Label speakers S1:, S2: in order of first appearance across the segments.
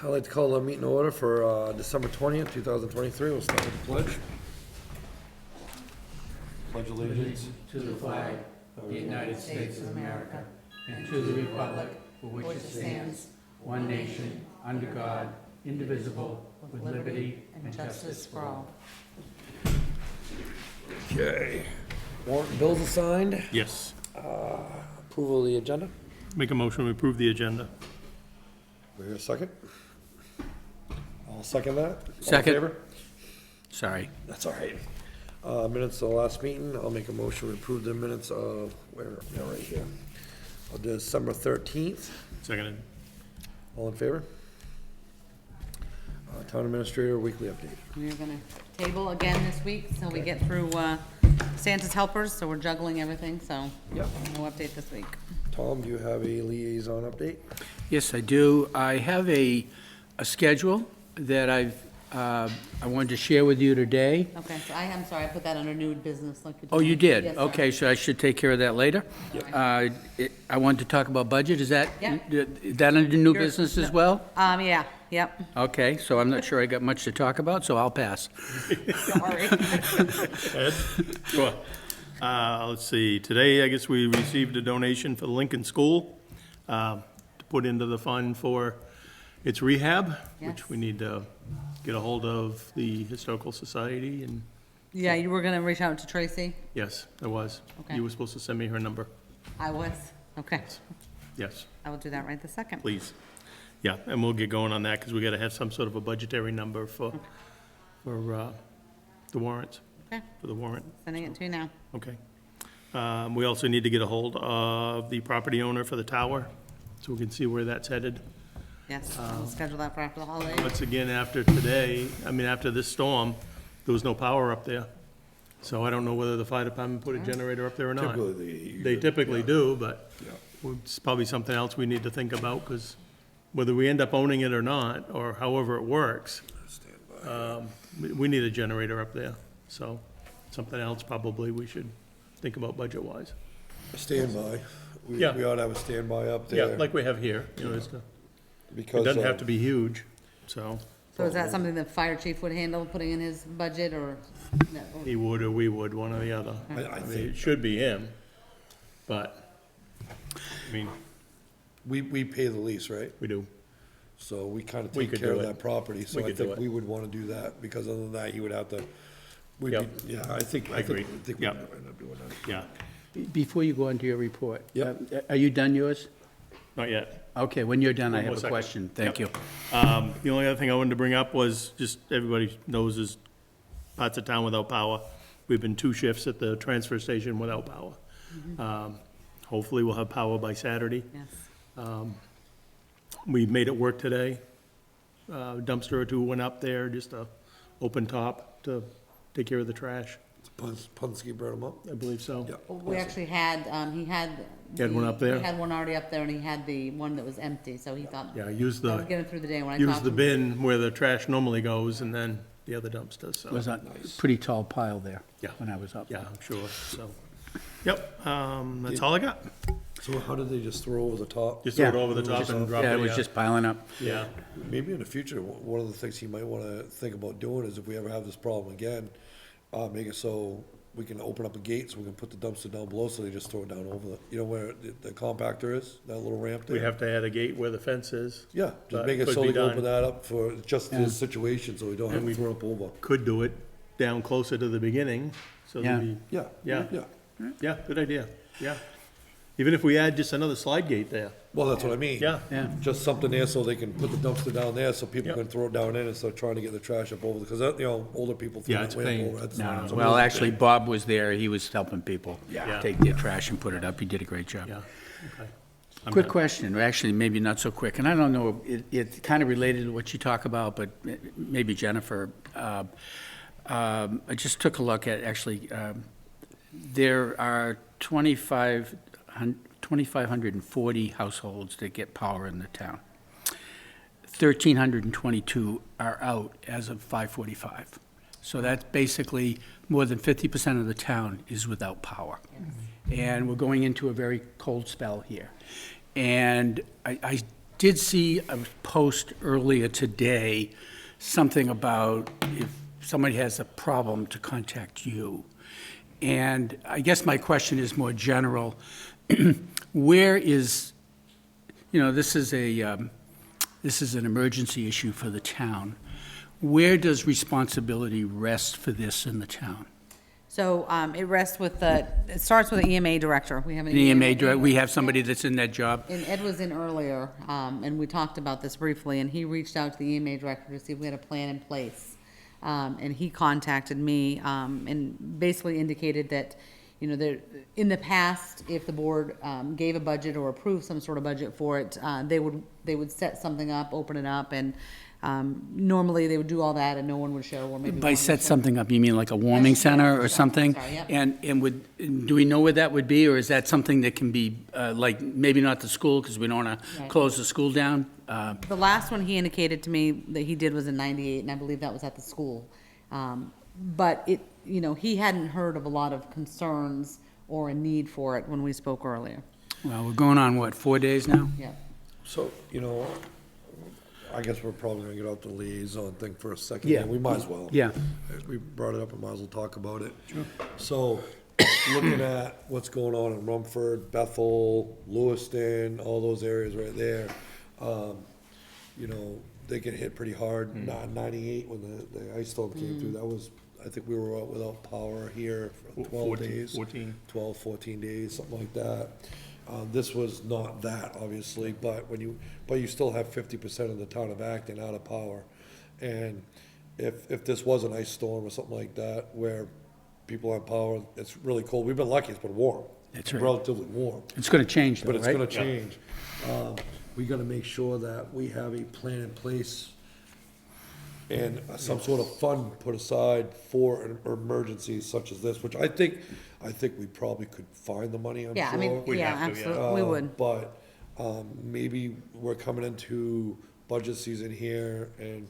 S1: I'd like to call a meeting order for December 20th, 2023. We'll start with the pledge. Pledge allegiance.
S2: To the flag of the United States of America and to the republic for which it stands, one nation, under God, indivisible, with liberty and justice for all.
S1: Okay. Warrant and bills assigned.
S3: Yes.
S1: Approval of the agenda.
S3: Make a motion to approve the agenda.
S1: We hear a second? I'll second that. All in
S2: Second.
S1: favor?
S2: Sorry.
S1: That's all right. Minutes of the last meeting. I'll make a motion to approve the minutes of, yeah, right here. Of December 13th.
S3: Seconded.
S1: All in favor? Town administrator, weekly update.
S4: We're gonna table again this week, so we get through, Santa's helpers, so we're juggling everything, so.
S1: Yep.
S4: No update this week.
S1: Tom, do you have a liaison update?
S2: Yes, I do. I have a schedule that I wanted to share with you today.
S4: Okay, so I'm sorry, I put that under new business, like.
S2: Oh, you did?
S4: Yes, sir.
S2: Okay, so I should take care of that later? I wanted to talk about budget. Is that,
S4: Yeah.
S2: is that under new
S4: You're-
S2: business as well?
S4: Yeah, yep,
S2: Okay, so I'm not sure I got much to talk about, so I'll pass.
S4: sorry.
S3: Ed? Sure. Let's see, today, I guess we received a donation for the Lincoln School to put into the fund for its rehab, which
S4: Yes.
S3: we need to get a hold of the Historical Society, and
S4: Yeah, you were gonna reach out to Tracy?
S3: yes, I was.
S4: Okay.
S3: You were supposed to send me her number.
S4: I was, okay.
S3: Yes,
S4: I will do that right this second.
S3: please. Yeah, and we'll get going on that, because we gotta have some sort of a budgetary number for the warrants,
S4: Okay,
S3: for the warrant.
S4: sending it to you now.
S3: Okay. We also need to get a hold of the property owner for the tower, so we can see where that's headed.
S4: Yes, we'll schedule that for after the holiday.
S3: Once again, after today, after this storm, there was no power up there. So I don't know whether the fire department put a generator up there or not. They typically do, but it's probably something else we need to think about, because whether we end up owning it or not, or however it works, we need a generator up there. So something else probably we should think about budget-wise.
S1: Standby. We
S3: Yeah.
S1: ought to have a standby up
S3: Yeah,
S1: there.
S3: like we have here, it
S1: Because
S3: doesn't have to be huge, so
S4: So is that something the fire chief would handle, putting in his budget, or? No?
S3: he would or we would, one or the other.
S1: I
S3: It
S1: think
S3: should be him, but,
S1: we pay the lease, right?
S3: we do.
S1: So we kind of
S3: We
S1: take
S3: could
S1: care
S3: do
S1: of
S3: it.
S1: that property, so
S3: We
S1: I
S3: could do
S1: think
S3: it.
S1: we would want to do that, because other than that, he would have to,
S3: Yep.
S1: yeah, I think
S3: agree.
S1: we'd
S3: Yep.
S1: end up doing that.
S3: Yeah,
S2: Before you go on to your report.
S1: Yep.
S2: Are you done yours?
S3: not yet.
S2: Okay, when you're done, I
S3: One more
S2: have a
S3: second.
S2: question. Thank you.
S3: Yep. The only other thing I wanted to bring up was, just, everybody knows there's parts of town without power. We've been 2 shifts at the transfer station without power. Hopefully we'll have power by Saturday.
S4: Yes.
S3: We made it work today. Dumpster or 2 went up there, just a open top to take care of the trash.
S1: Punske brought him up?
S3: I believe so.
S1: Yeah.
S4: We actually had, he had.
S3: He had one up there?
S4: He had one already up there, and he had the one that was empty, so he thought.
S3: Yeah, use
S4: That would
S3: the,
S4: get him through the day when I
S3: use
S4: talked
S3: the
S4: to him.
S3: bin where the trash normally goes, and then the other dumpster, so.
S2: It was a pretty tall pile there.
S3: Yeah.
S2: When I was up.
S3: Yeah, I'm sure, so. Yep, that's all I got.
S1: So how did they just throw over the top?
S3: Just throw it over the top and drop it.
S2: Yeah, it was just piling up.
S3: Yeah,
S1: Maybe in the future, one of the things he might want to think about doing is if we ever have this problem again, make it so we can open up a gate so we can put the dumpster down below, so they just throw it down over where the compactor is, that little ramp there?
S3: we have to add a gate where the fence is.
S1: Yeah, just
S3: But
S1: make it
S3: could
S1: so
S3: be
S1: they can
S3: done.
S1: open that up for just this situation, so we don't have to throw it up over.
S3: Could do it down closer to the beginning, so
S2: Yeah.
S3: that we,
S1: Yeah.
S3: Yeah.
S1: Yeah.
S3: yeah, good idea, yeah. Even if we add just another slide gate there,
S1: Well, that's what I mean.
S3: yeah.
S2: Yeah.
S1: Just something there so they can put the dumpster down there, so people
S3: Yep.
S1: can throw it down in instead of trying to get the trash up over, because, older people throw
S3: Yeah,
S1: it
S3: it's
S1: way
S3: pain.
S1: up over. That's-
S2: No,
S1: it's a
S2: well,
S1: real-
S2: actually, Bob was there. He was helping people
S3: Yeah.
S2: take their trash and put it up. He did a great job.
S3: Yeah, okay. I'm
S2: Quick
S3: done.
S2: question, or actually, maybe not so quick, and I don't know, it's kind of related to what you talk about, but maybe Jennifer. I just took a look at, actually, there are 2,540 households that get power in the town. 1,322 are out as of 5:45. So that's basically more than 50% of the town is without power. And we're going into a very cold spell here. And I did see a post earlier today, something about if somebody has a problem to contact you. And I guess my question is more general. Where is, this is an emergency issue for the town. Where does responsibility rest for this in the town?
S4: So it rests with it starts with the EMA director. We have an
S2: The EMA director, we have somebody that's in that job?
S4: And Ed was in earlier, and we talked about this briefly, and he reached out to the EMA director to see if we had a plan in place. And he contacted me, and basically indicated that, there, in the past, if the board, gave a budget or approved some sort of budget for it, they would set something up, open it up, and, normally they would do all that and no one would show, or maybe.
S2: By
S4: one
S2: set
S4: would show.
S2: something up, you mean like a warming center or
S4: Yeah,
S2: something?
S4: sorry, yep.
S2: And do we know where that would be, or is that something that can be, like, maybe not the school, because we don't want to
S4: Right.
S2: close the school down?
S4: The last one he indicated to me that he did was in '98, and I believe that was at the school. But it, he hadn't heard of a lot of concerns or a need for it when we spoke earlier.
S2: Well, we're going on, what, 4 days now?
S4: Yeah.
S1: So, I guess we're probably gonna get out the liaison thing for a second.
S2: Yeah.
S1: We might as well.
S2: Yeah.
S1: We brought it up, I might as well talk about it. So, looking at what's going on in Rumford, Bethel, Lewiston, all those areas right there, they get hit pretty hard. '98, when the ice storm came through, that was, I think we were out without power here for 12 days. 12, 14 days, something like that. This was not that, obviously, but you still have 50% of the town of Acton out of power. And if this was an ice storm or something like that, where people have power, it's really cold. We've been lucky, it's been warm.
S2: That's right.
S1: Relatively warm,
S2: It's going to change, though,
S1: but it's
S2: right?
S1: gonna change. We gotta make sure that we have a plan in place and some sort of fund put aside for an emergency such as this, which I think we probably could find the money, I'm sure.
S4: Yeah, I mean,
S3: We'd
S4: yeah,
S3: have to, yeah.
S4: absolutely, we would.
S1: But, maybe we're coming into budget season here, and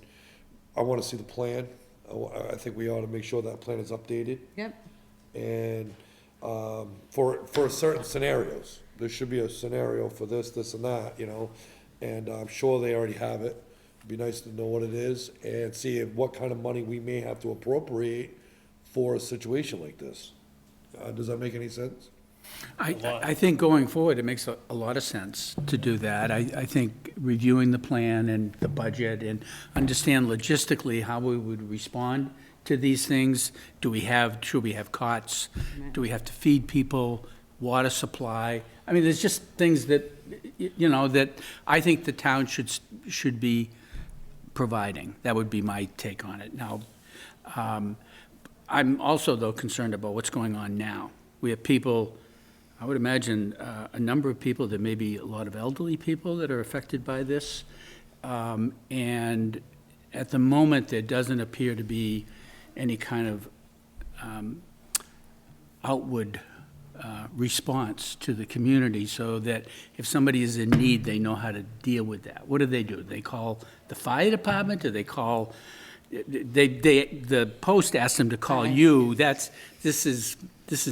S1: I wanna see the plan. I think we ought to make sure that plan is updated,
S4: Yep.
S1: and, for certain scenarios. There should be a scenario for this, and that, and I'm sure they already have it. It'd be nice to know what it is, and see what kind of money we may have to appropriate for a situation like this. Does that make any sense?
S2: I think going forward, it makes a lot of sense to do that. I think reviewing the plan and the budget and understand logistically how we would respond to these things. Should we have cots? Do we have to feed people? Water supply? I mean, there's just things that, that I think the town should be providing. That would be my take on it. Now, I'm also, though, concerned about what's going on now. We have people, I would imagine, a number of people, there may be a lot of elderly people that are affected by this. And at the moment, there doesn't appear to be any kind of outward response to the community, so that if somebody is in need, they know how to deal with that. What do? They call the fire department? Do they call, the Post asked them to call you. This is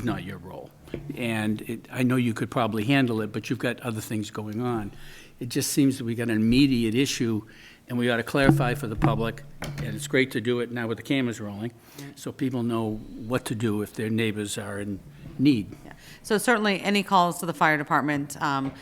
S2: not your role. And I know you could probably handle it, but you've got other things going on. It just seems that we got an immediate issue, and we ought to clarify for the public, and it's great to do it now with the cameras rolling, so people know what to do if their neighbors are in need.
S4: Yeah. So certainly, any calls to the fire department, and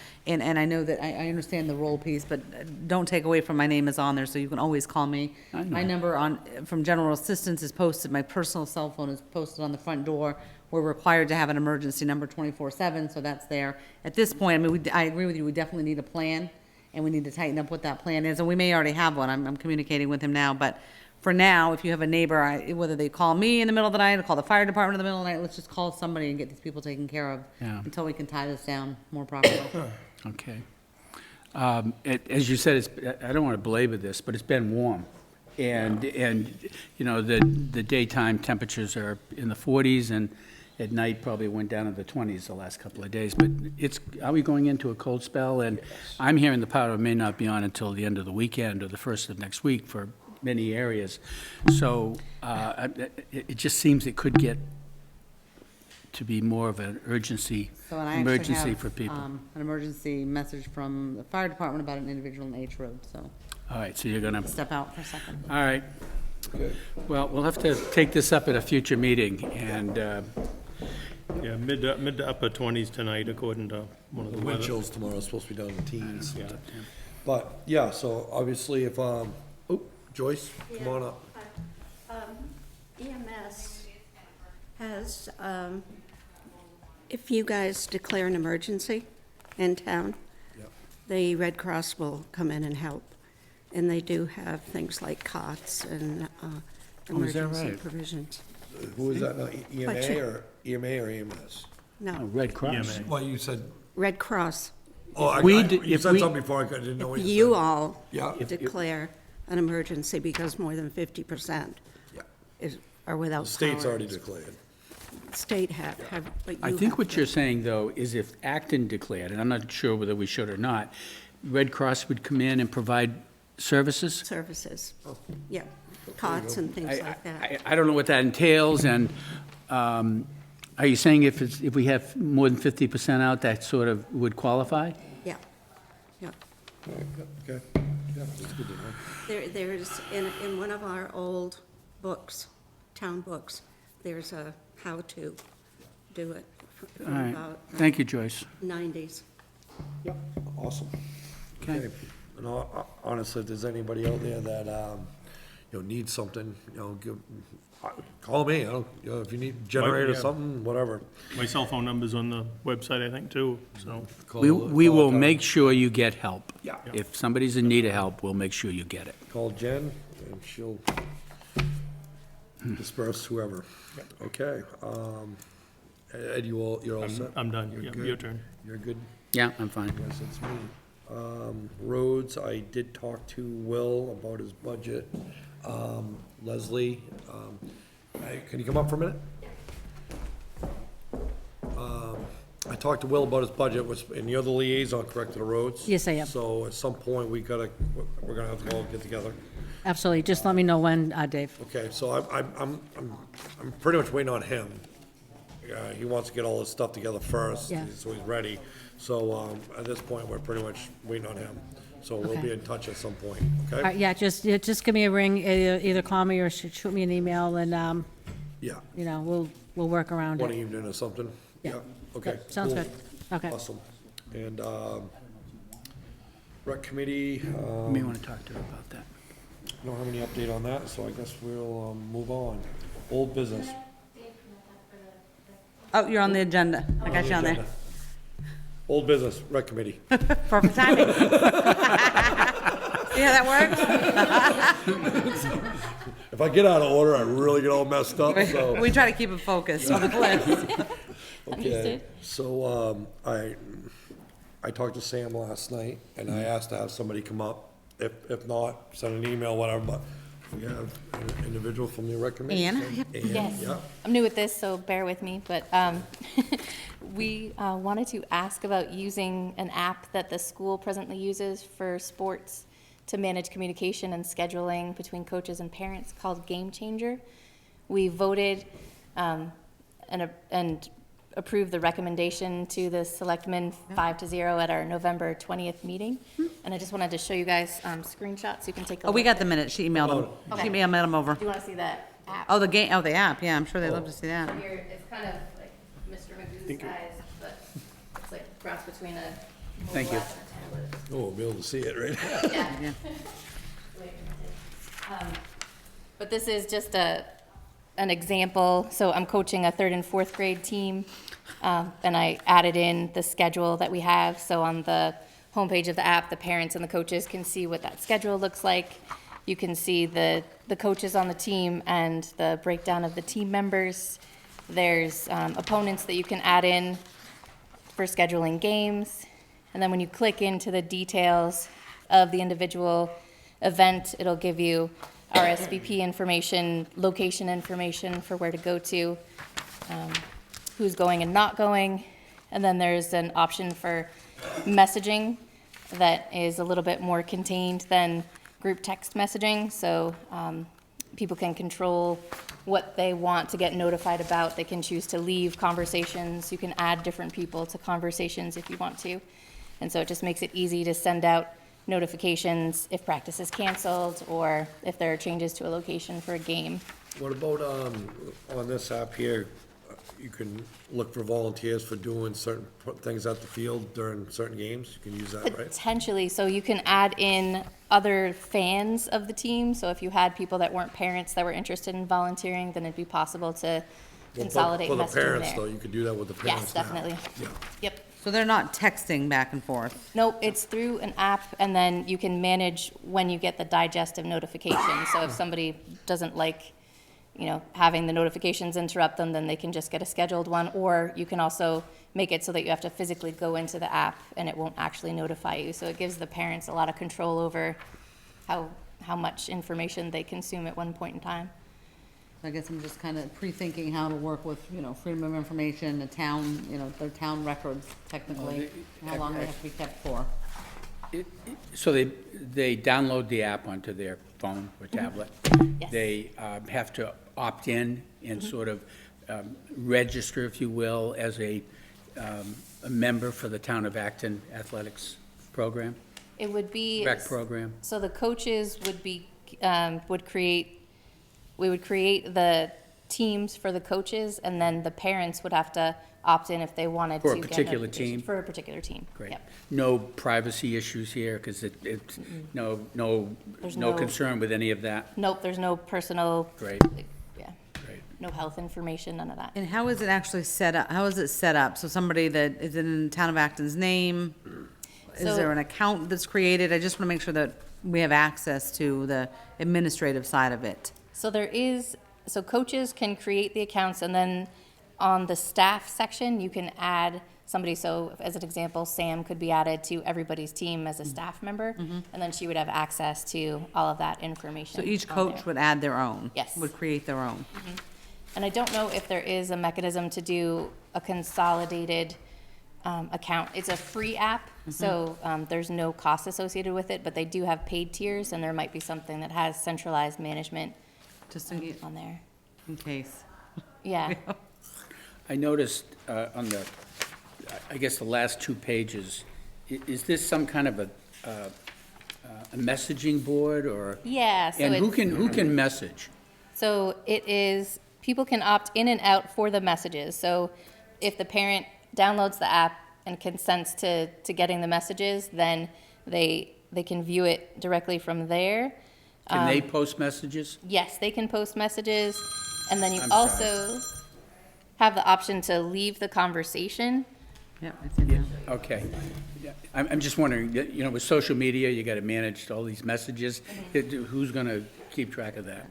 S4: I know that, I understand the role piece, but don't take away from my name is on there, so you can always call me.
S2: I know.
S4: My number from general assistance is posted, my personal cell phone is posted on the front door. We're required to have an emergency number 24/7, so that's there. At this point, I mean, I agree with you, we definitely need a plan, and we need to tighten up what that plan is, and we may already have one, I'm communicating with him now, but for now, if you have a neighbor, whether they call me in the middle of the night, or call the fire department in the middle of the night, let's just call somebody and get these people taken care of
S2: Yeah.
S4: until we can tie this down more properly.
S2: Okay. As you said, I don't want to belabor this, but it's been warm. And the daytime temperatures are in the 40s, and at night probably went down to the 20s the last couple of days. But are we going into a cold spell? And I'm hearing the power may not be on until the end of the weekend or the first of next week for many areas. So it just seems it could get to be more of an urgency,
S4: So, and I actually
S2: emergency
S4: have,
S2: for people.
S4: an emergency message from the fire department about an individual on H Road, so
S2: All right, so you're gonna,
S4: step out for a second.
S2: all right.
S1: Okay.
S2: Well, we'll have to take this up at a future meeting, and,
S3: Yeah, mid to upper 20s tonight, according to one of
S1: The
S3: the
S1: wind
S3: weather.
S1: chill's tomorrow, supposed to be down in the teens.
S3: Yeah.
S1: But, yeah, so obviously if, oh, Joyce, come on up.
S5: EMS has, if you guys declare an emergency in town,
S1: Yep.
S5: the Red Cross will come in and help. And they do have things like cots and
S2: Oh, is that
S5: emergency
S2: right?
S5: provisions.
S1: Who is that now, EMA
S5: But you-
S1: or EMS?
S2: oh,
S5: No,
S2: Red Cross.
S3: EMA.
S1: Well, you said,
S5: Red Cross,
S1: you said something before, I didn't know what you said.
S5: you all
S1: Yeah.
S5: declare an emergency because more than 50%
S1: Yeah.
S5: are without power.
S1: The state's already declared.
S5: State but you
S2: I think
S5: have
S2: what
S5: to.
S2: you're saying, though, is if Acton declared, and I'm not sure whether we should or not, Red Cross would come in and provide services?
S5: Services, yeah, cots and things like that.
S2: I don't know what that entails, and are you saying if we have more than 50% out, that sort of would qualify?
S5: Yeah, yeah.
S1: Okay, yeah, that's good to know.
S5: There's, in one of our old books, town books, there's a how to do it
S2: All
S5: from
S2: right,
S5: about
S2: thank you, Joyce.
S5: 90s.
S1: Yep, awesome.
S2: Okay.
S1: And honestly, if there's anybody out there that, needs something, call me, if you need generator or
S3: yeah.
S1: something, whatever.
S3: My cell phone number's on the website, I think, too, so.
S2: We will make sure you get help.
S1: Yeah.
S2: If somebody's in need of help, we'll make sure you get it.
S1: Call Jen, and she'll disperse whoever. Okay, Ed, you're all set?
S3: I'm done.
S1: You're
S3: Yeah,
S1: good?
S3: your turn.
S1: You're good?
S2: Yeah, I'm fine.
S1: Yes, it's me. Roads, I did talk to Will about his budget. Leslie, hey, can you come up for a minute? I talked to Will about his budget, and you're the liaison, correct, to the roads?
S6: Yes, I am.
S1: So at some point, we're gonna have to all get together.
S6: Absolutely, just let me know when, Dave.
S1: Okay, so I'm pretty much waiting on him. He wants to get all his stuff together first,
S6: Yeah.
S1: so he's ready. So, at this point, we're pretty much waiting on him. So we'll be
S6: Okay.
S1: in touch at some point,
S6: All right,
S1: okay?
S6: yeah, just give me a ring, either call me or shoot me an email, and,
S1: Yeah,
S6: we'll work around
S1: one
S6: it.
S1: evening or something?
S6: Yeah.
S1: Okay.
S6: Yep, sounds
S1: cool.
S6: good. Okay.
S1: Awesome. And, rec committee,
S2: You may want to talk to her about that.
S1: don't have any update on that, so I guess we'll, move on. Old business.
S4: Oh, you're on the agenda. I got you on there.
S1: Agenda. Old business, rec committee.
S4: Perfect timing. See how that works?
S1: If I get out of order, I really get all messed up, so.
S4: We try to keep it focused on the list.
S1: Okay, so, I talked to Sam last night, and I asked to have somebody come up. If not, send an email, whatever, but we have an individual from the rec committee.
S4: Ann?
S1: Ann,
S7: Yes,
S1: yeah.
S7: I'm new with this, so bear with me, but we wanted to ask about using an app that the school presently uses for sports to manage communication and scheduling between coaches and parents called Game Changer. We voted and approved the recommendation to the Selectmen 5-0 at our November 20th meeting. And I just wanted to show you guys screenshots, so you can take a
S4: Oh,
S7: look.
S4: we got the minutes. She emailed them.
S7: Okay.
S4: She emailed them over.
S7: Do you want to see that app?
S4: Oh, the app. Yeah, I'm sure they'd love to see that.
S7: Here, it's kind of like Mr. Magoo's size, but it's like cross between a
S2: Thank you.
S7: mobile app and a tablet.
S1: Oh, we'll be able to see it, right?
S7: Yeah. But this is just an example. So I'm coaching a 3rd and 4th grade team, and I added in the schedule that we have. So on the homepage of the app, the parents and the coaches can see what that schedule looks like. You can see the coaches on the team and the breakdown of the team members. There's opponents that you can add in for scheduling games. And then when you click into the details of the individual event, it'll give you RSVP information, location information for where to go to, who's going and not going. And then there's an option for messaging that is a little bit more contained than group text messaging. So people can control what they want to get notified about. They can choose to leave conversations. You can add different people to conversations if you want to. And so it just makes it easy to send out notifications if practice is canceled or if there are changes to a location for a game.
S1: What about, on this app here, you can look for volunteers for doing certain things at the field during certain games? You can use that, right?
S7: Potentially, so you can add in other fans of the team. So if you had people that weren't parents that were interested in volunteering, then it'd be possible to consolidate
S1: For the
S7: messaging
S1: parents, though,
S7: there.
S1: you could do that with the parents
S7: Yes,
S1: now.
S7: definitely.
S1: Yeah.
S7: Yep.
S4: So they're not texting back and forth?
S7: No, it's through an app, and then you can manage when you get the digestive notification. So if somebody doesn't like, having the notifications interrupt them, then they can just get a scheduled one. Or you can also make it so that you have to physically go into the app and it won't actually notify you. So it gives the parents a lot of control over how much information they consume at one point in time.
S4: I guess I'm just kind of pre-thinking how to work with, freedom of information, the town, their town records technically, how long they have to be kept for.
S2: So they download the app onto their phone or tablet.
S7: Yes.
S2: They have to opt in and sort of register, if you will, as a member for the Town of Acton Athletics program,
S7: It would be.
S2: rec program.
S7: So the coaches would be, we would create the teams for the coaches, and then the parents would have to opt in if they wanted to.
S2: For a
S7: get
S2: particular
S7: notifications.
S2: team?
S7: For a particular team.
S2: Great.
S7: Yep.
S2: No privacy issues here, because it's, no
S7: There's
S2: no
S7: no-
S2: concern with any of that?
S7: Nope, there's no personal.
S2: Great.
S7: Yeah,
S2: Great.
S7: no health information, none of that.
S4: And how is it actually set up? How is it set up? So somebody that is in the Town of Acton's name, is
S7: So-
S4: there an account that's created? I just want to make sure that we have access to the administrative side of it.
S7: So coaches can create the accounts, and then on the staff section, you can add somebody. So as an example, Sam could be added to everybody's team as a staff member, and then she would have access to all of that information.
S4: So each
S7: on
S4: coach
S7: there.
S4: would add their own?
S7: Yes.
S4: Would create their own?
S7: And I don't know if there is a mechanism to do a consolidated account. It's a free app, so there's no cost associated with it, but they do have paid tiers, and there might be something that has centralized management
S4: Just
S7: on there.
S4: in case.
S7: Yeah.
S2: I noticed on the, I guess the last two pages, is this some kind of a messaging board or?
S7: Yeah, so
S2: And who
S7: it's-
S2: can message?
S7: So it is, people can opt in and out for the messages. So if the parent downloads the app and consents to getting the messages, then they can view it directly from there.
S2: Can they post messages?
S7: Yes, they can post messages, and then you
S2: I'm sorry.
S7: also have the option to leave the conversation.
S4: Yep, it's in there.
S2: Okay. Yeah, I'm just wondering, with social media, you gotta manage all these messages. Who's gonna keep track of that?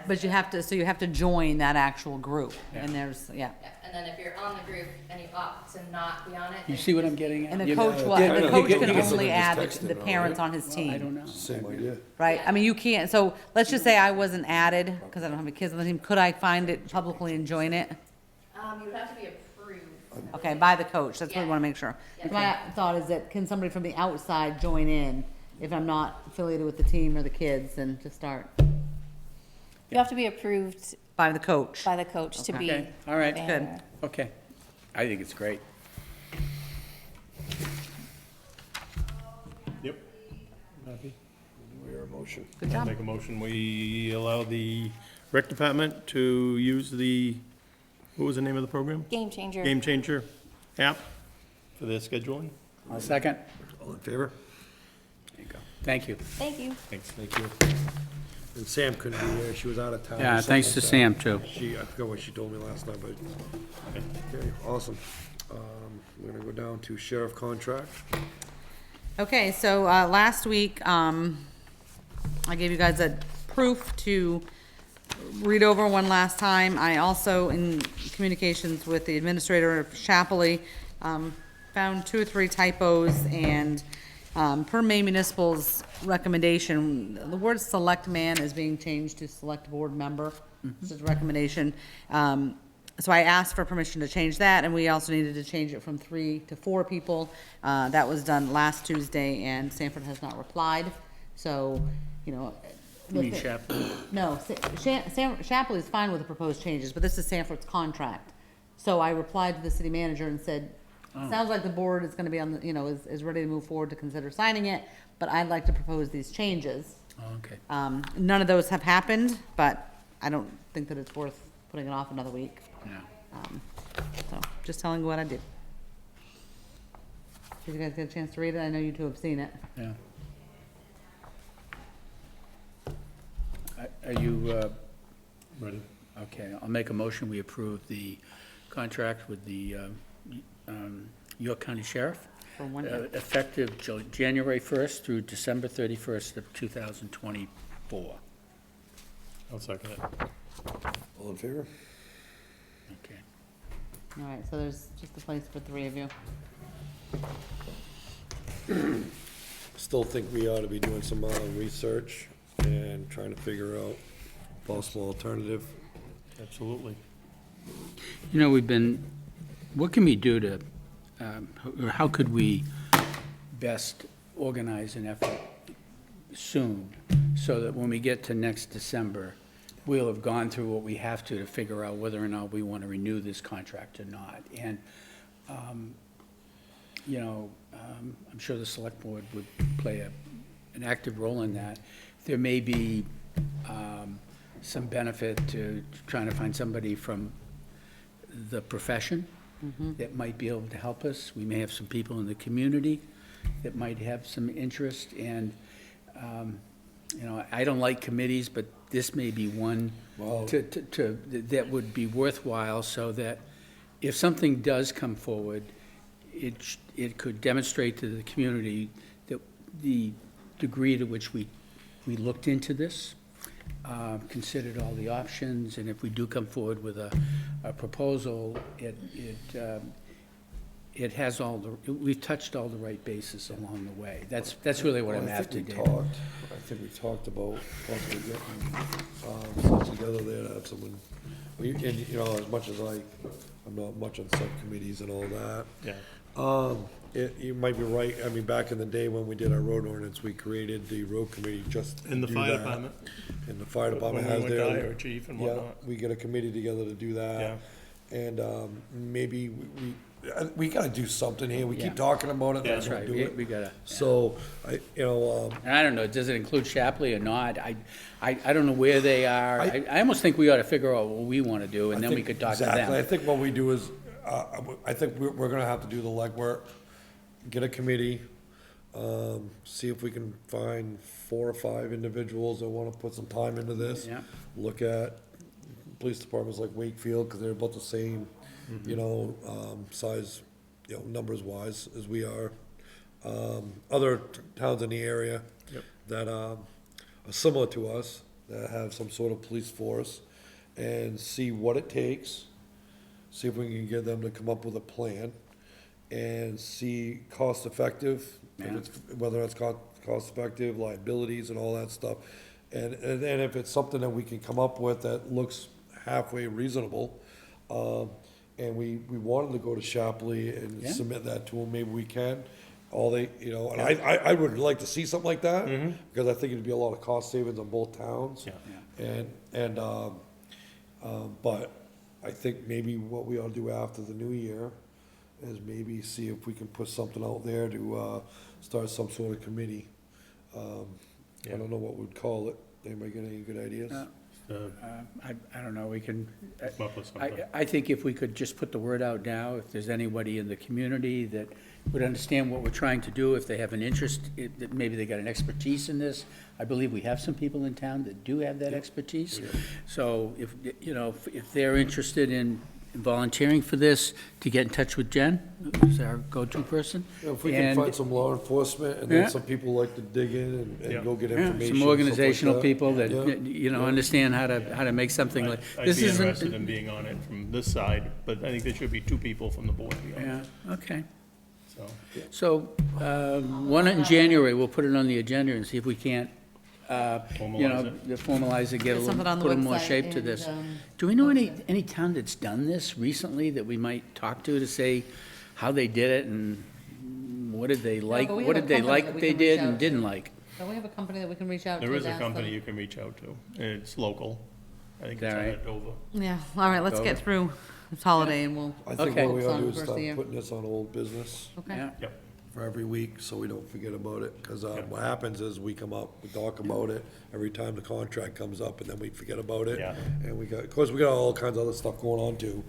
S4: But you have to join that actual group, and there's, yeah.
S7: And then if you're on the group and you opt to not be on it.
S2: You see what I'm getting at?
S4: And the
S2: You-
S4: coach,
S1: yeah,
S4: the
S1: no,
S4: coach
S1: you
S4: can
S1: get
S4: only
S1: somebody
S4: add
S1: just texting
S4: the
S1: though,
S4: parents
S1: right?
S4: on his
S2: I
S4: team,
S2: don't know.
S1: Same idea.
S4: right? I mean, you can't, so let's just say I wasn't added, because I don't have any kids on the team, could I find it publicly and join it?
S7: You would have to be approved.
S4: Okay, by the coach, that's what we
S7: Yeah.
S4: want to make sure. My thought is that, can somebody from the outside join in if I'm not affiliated with the team or the kids, and to start
S7: You have to be approved
S4: by the coach?
S7: by the coach to be.
S2: Okay, all right.
S7: a
S4: Good.
S7: fan.
S2: Okay. I think it's great.
S3: Yep. Happy?
S1: We are a motion.
S4: Good
S3: I'll
S4: job.
S3: make a motion, we allow the rec department to use the, what was the name of the program?
S7: Game changer.
S3: Game Changer app for their scheduling.
S2: I'll second.
S1: All in favor?
S2: There you go. Thank you.
S7: Thank you.
S3: Thanks.
S1: Thank you. And Sam couldn't be here, she was out of town. or
S2: Yeah,
S1: something
S2: thanks to
S1: like that.
S2: Sam, too.
S1: I forgot what she told me last night, but, okay, awesome. We're gonna go down to sheriff contract.
S4: Okay, so, last week, I gave you guys a proof to read over one last time. I also, in communications with the administrator Shapley, found 2 or 3 typos, and, per Maine Municipal's recommendation, the word selectman is being changed to select board member. This is a recommendation. So I asked for permission to change that, and we also needed to change it from 3 to 4 people. That was done last Tuesday, and Sanford has not replied. So,
S2: You mean Chaplin?
S4: No, Shapley's fine with the proposed changes, but this is Sanford's contract. So I replied to the city manager and said, sounds like the board is gonna be on the, is ready to move forward to consider signing it, but I'd like to propose these changes.
S2: Oh, okay.
S4: None of those have happened, but I don't think that it's worth putting it off another week.
S2: Yeah.
S4: So, just telling you what I did. Did you guys get a chance to read it? I know you two have seen it.
S2: Yeah. Are you,
S3: Ready?
S2: okay, I'll make a motion, we approve the contract with the York County Sheriff,
S4: For one year.
S2: effective January 1st through December 31st of 2024.
S3: I'll second it.
S1: All in favor?
S2: Okay.
S4: All right, so there's just a place for three of you.
S1: Still think we ought to be doing some research and trying to figure out possible alternative.
S3: Absolutely.
S2: You know, what can we do to, or how could we best organize an effort soon, so that when we get to next December, we'll have gone through what we have to figure out whether or not we want to renew this contract or not. And, I'm sure the select board would play an active role in that. There may be some benefit to trying to find somebody from the profession that might be able to help us. We may have some people in the community that might have some interest, and, I don't like committees, but this may be one
S1: Well-
S2: that would be worthwhile, so that if something does come forward, it could demonstrate to the community that the degree to which we looked into this, considered all the options, and if we do come forward with a proposal, it has we've touched all the right bases along the way. That's really what I'm after, Dave.
S1: I think we talked about possibly getting, something together there to have someone, as much as I'm not much on subcommittees and all that.
S3: Yeah.
S1: You might be right, I mean, back in the day when we did our road ordinance, we created the road committee just to
S3: In the
S1: do
S3: fire
S1: that.
S3: department.
S1: And the fire department
S3: When
S1: has
S3: we went to
S1: their.
S3: hire a chief and
S1: Yeah,
S3: whatnot.
S1: we get a committee together to do that.
S3: Yeah.
S1: And, maybe we gotta do something here, we
S2: Yeah.
S1: keep talking about it,
S2: That's
S1: then
S2: right,
S1: don't do it.
S2: we gotta.
S1: So,
S2: And I don't know, does it include Shapley or not? I don't know where they are. I almost think we ought to figure out what we want to do, and then we could talk to
S1: Exactly, I
S2: them.
S1: think what we do is, I think we're gonna have to do the legwork, get a committee, see if we can find 4 or 5 individuals that wanna put some time into this.
S2: Yeah.
S1: Look at police departments like Wakefield, cause they're about the same, size, numbers wise as we are. Other towns in the area
S3: Yep.
S1: that, are similar to us, that have some sort of police force, and see what it takes, see if we can get them to come up with a plan, and see cost effective,
S2: Yeah.
S1: whether it's cost effective, liabilities and all that stuff. And then if it's something that we can come up with that looks halfway reasonable, and we wanted to go to Shapley and
S2: Yeah.
S1: submit that to them, maybe we can. And I would like to see something like that, because I think it'd be a lot of cost savings on both towns.
S3: Yeah.
S1: But I think maybe what we ought to do after the new year is maybe see if we can put something out there to, start some sort of committee. I don't know what we'd call it. Anybody got any good ideas?
S2: I don't know, we can,
S3: Come up with something.
S2: I think if we could just put the word out now, if there's anybody in the community that would understand what we're trying to do, if they have an interest, that maybe they got an expertise in this. I believe we have some people in town that do have that expertise. So if they're interested in volunteering for this, to get in touch with Jen, who's our go-to person.
S1: If we can
S2: And-
S1: find some law enforcement, and
S2: Yeah.
S1: then some people like to dig in
S3: Yeah.
S1: and go get
S2: Yeah,
S1: information.
S2: some organizational people that,
S1: Yeah.
S2: understand how to make something like,
S3: I'd
S2: this
S3: be
S2: isn't.
S3: interested in being on it from this side, but I think there should be 2 people from the board to be on it,
S2: Yeah, okay.
S3: so.
S2: So, one in January, we'll put it on the agenda and see if we can't,
S3: Formalize it.
S2: formalize it, get a
S4: Put something on
S2: little,
S4: the
S2: put a more
S4: website
S2: shape to
S4: and,
S2: this. Do we know any town that's done this recently that we might talk to say how they did it and what did they like,
S4: but we
S2: what
S4: have
S2: did
S4: a
S2: they
S4: company that
S2: like
S4: we
S2: they
S4: can
S2: did
S4: reach
S2: and
S4: out
S2: didn't
S4: to.
S2: like?
S4: Don't we have a company that we can reach out to?
S3: There is
S4: to
S3: a
S4: ask
S3: company
S4: them?
S3: you can reach out to, and it's local. I think it's
S2: All
S3: out
S2: right.
S3: of Dover.
S4: Yeah, all right, let's get through this holiday and we'll,
S1: I think
S2: Okay.
S1: what we ought
S4: Focus
S1: to
S4: on
S1: do is
S4: first
S1: start
S4: year.
S1: putting this on old business
S4: okay.
S2: Yeah.
S3: Yep.
S1: for every week, so we don't forget about it, cause, what happens is we come up, we talk about it every time the contract comes up, and then we forget about it.
S3: Yeah.
S1: And we got, of course, we got all kinds of other stuff going on too.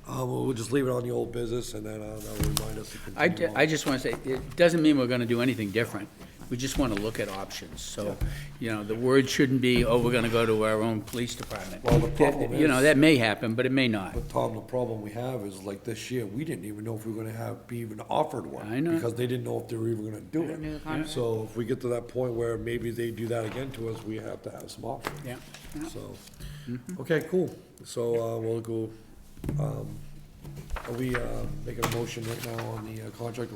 S1: We'll just leave it on the old business, and then, that'll remind us to continue on.
S2: I just want to say, it doesn't mean we're going to do anything different. We just want to look at options. So, you know, the word shouldn't be, oh, we're going to go to our own police department.
S1: Well, the problem
S2: You know,
S1: is-
S2: that may happen, but it may not.
S1: But Tom, the problem we have is like this year, we didn't even know if we were gonna be even offered one.
S2: I know.
S1: Because they didn't know if they were even gonna do
S4: Knew the
S1: it.
S4: contract.
S1: So if we get to that point where maybe they do that again to us, we have to have some options.
S2: Yeah.
S1: So, okay, cool. So, we'll go, are we, making a motion right now on the contract?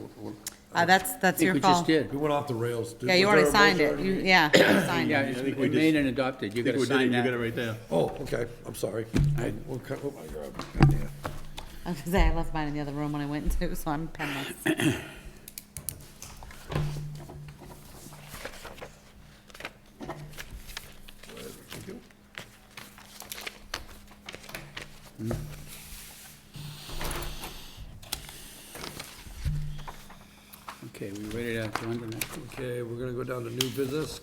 S4: That's
S2: I
S4: your
S2: think we
S4: call.
S2: just did.
S1: We went off the rails.
S4: Yeah, you already signed it. You, yeah, you signed
S2: Yeah,
S4: it.
S2: it's
S3: think we
S2: made and adopted. You
S3: I
S2: got
S3: think
S2: to
S3: we did it,
S2: sign
S3: you got it
S2: that.
S3: right there.
S1: Oh, okay, I'm sorry.
S2: I-
S1: Okay, oh my God, goddamn.
S4: I was gonna say, I left mine in the other room when I went to, so I'm penless.
S1: Thank you.
S2: Okay, we ready to go on to that?
S1: Okay, we're gonna go down to new business,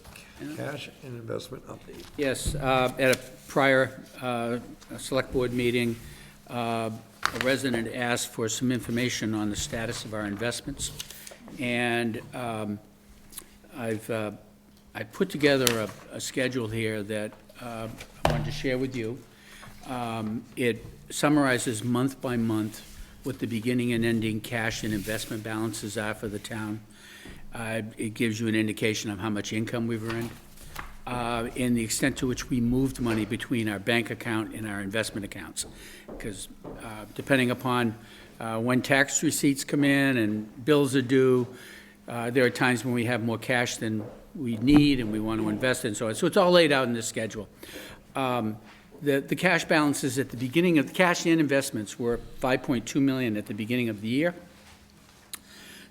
S1: cash and investment update.
S2: Yes, at a prior Select Board meeting, a resident asked for some information on the status of our investments. And I put together a schedule here that I wanted to share with you. It summarizes month by month what the beginning and ending cash and investment balances are for the town. It gives you an indication of how much income we've earned, and the extent to which we moved money between our bank account and our investment accounts. Because depending upon when tax receipts come in and bills are due, there are times when we have more cash than we need and we want to invest in, so it's all laid out in this schedule. The cash balances at the beginning of, the cash and investments were $5.2 million at the beginning of the year.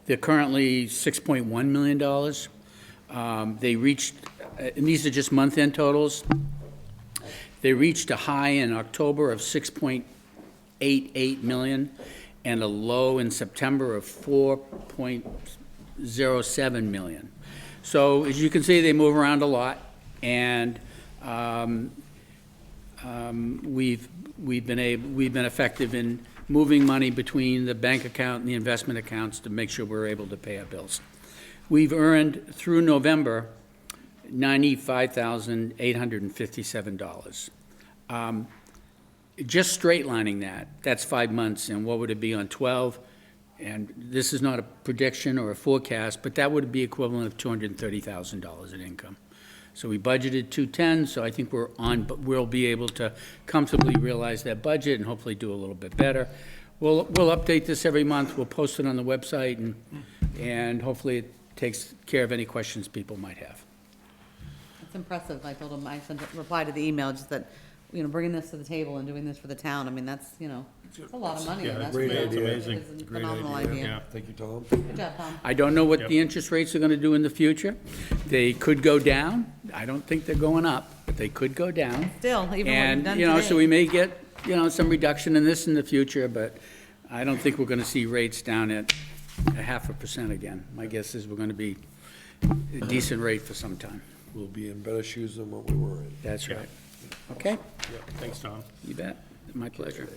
S2: They're currently $6.1 million. They reached, and these are just month-end totals, they reached a high in October of $6.88 million and a low in September of $4.07 million. So as you can see, they move around a lot, and we've been effective in moving money between the bank account and the investment accounts to make sure we're able to pay our bills. We've earned, through November, $95,857. Just straight lining that, that's 5 months, and what would it be on 12? And this is not a prediction or a forecast, but that would be equivalent of $230,000 in income. So we budgeted 210, so I think we're on, but we'll be able to comfortably realize that budget and hopefully do a little bit better. We'll update this every month, we'll post it on the website, and hopefully it takes care of any questions people might have.
S4: It's impressive. I told him, I sent a reply to the email, just that, you know, bringing this to the table and doing this for the town, I mean, that's, you know, it's a lot of money.
S3: Yeah,
S4: and that's
S1: great
S4: really-
S1: idea.
S3: Amazing.
S4: It's a
S1: Great
S4: phenomenal
S1: idea.
S4: idea.
S3: Yeah.
S1: Thank you, Tom.
S4: Good job, Tom.
S2: I don't know what
S3: Yep.
S2: the interest rates are gonna do in the future. They could go down, I don't think they're going up, but they could go down.
S4: Still, even what you've
S2: And,
S4: done
S2: you know, so
S4: today.
S2: we may get, you know, some reduction in this in the future, but I don't think we're gonna see rates down at 0.5% again. My guess is we're gonna be a decent rate for some time.
S1: We'll be in better shoes than what we were in.
S2: That's
S3: Yeah.
S2: right. Okay,
S3: Yeah, thanks, Tom.
S2: you bet. My pleasure.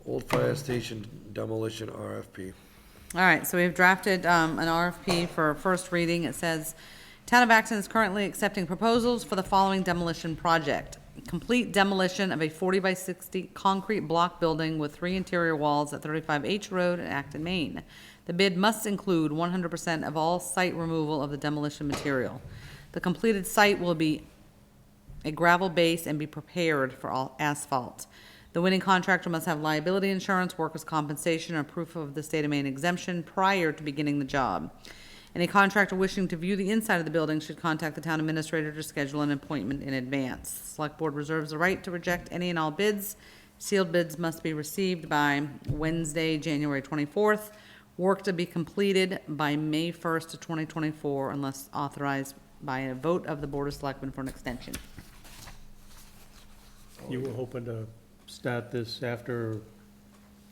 S1: Old fire station demolition RFP.
S4: All right, so we've drafted an RFP for first reading. It says, Town of Acton is currently accepting proposals for the following demolition project. Complete demolition of a 40 by 60 concrete block building with 3 interior walls at 35 H Road in Acton, Maine. The bid must include 100% of all site removal of the demolition material. The completed site will be a gravel base and be prepared for all asphalt. The winning contractor must have liability insurance, workers' compensation, or proof of the state of Maine exemption prior to beginning the job. Any contractor wishing to view the inside of the building should contact the town administrator to schedule an appointment in advance. Select Board reserves the right to reject any and all bids. Sealed bids must be received by Wednesday, January 24th, Work to be completed by May 1st of 2024 unless authorized by a vote of the Board of Selectmen for an extension.
S3: You were hoping to start this after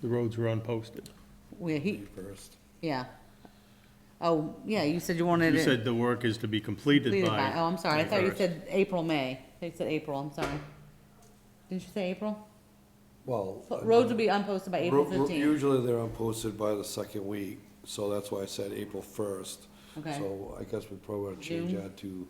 S3: the roads were unposted.
S1: First.
S4: Yeah. Oh, yeah, you said you wanted
S3: You
S4: it
S3: said the work is to be completed
S4: completed
S3: by.
S4: by, oh, I'm sorry, I thought you
S3: May 1st.
S4: said April, May. I thought you said April, I'm sorry. Didn't you say April?
S1: Well.
S4: Roads will be unposted by April 15th.
S1: Usually they're unposted by the second week, so that's why I said April 1st.
S4: Okay.
S1: So I guess we probably ought to change
S4: June.
S1: that to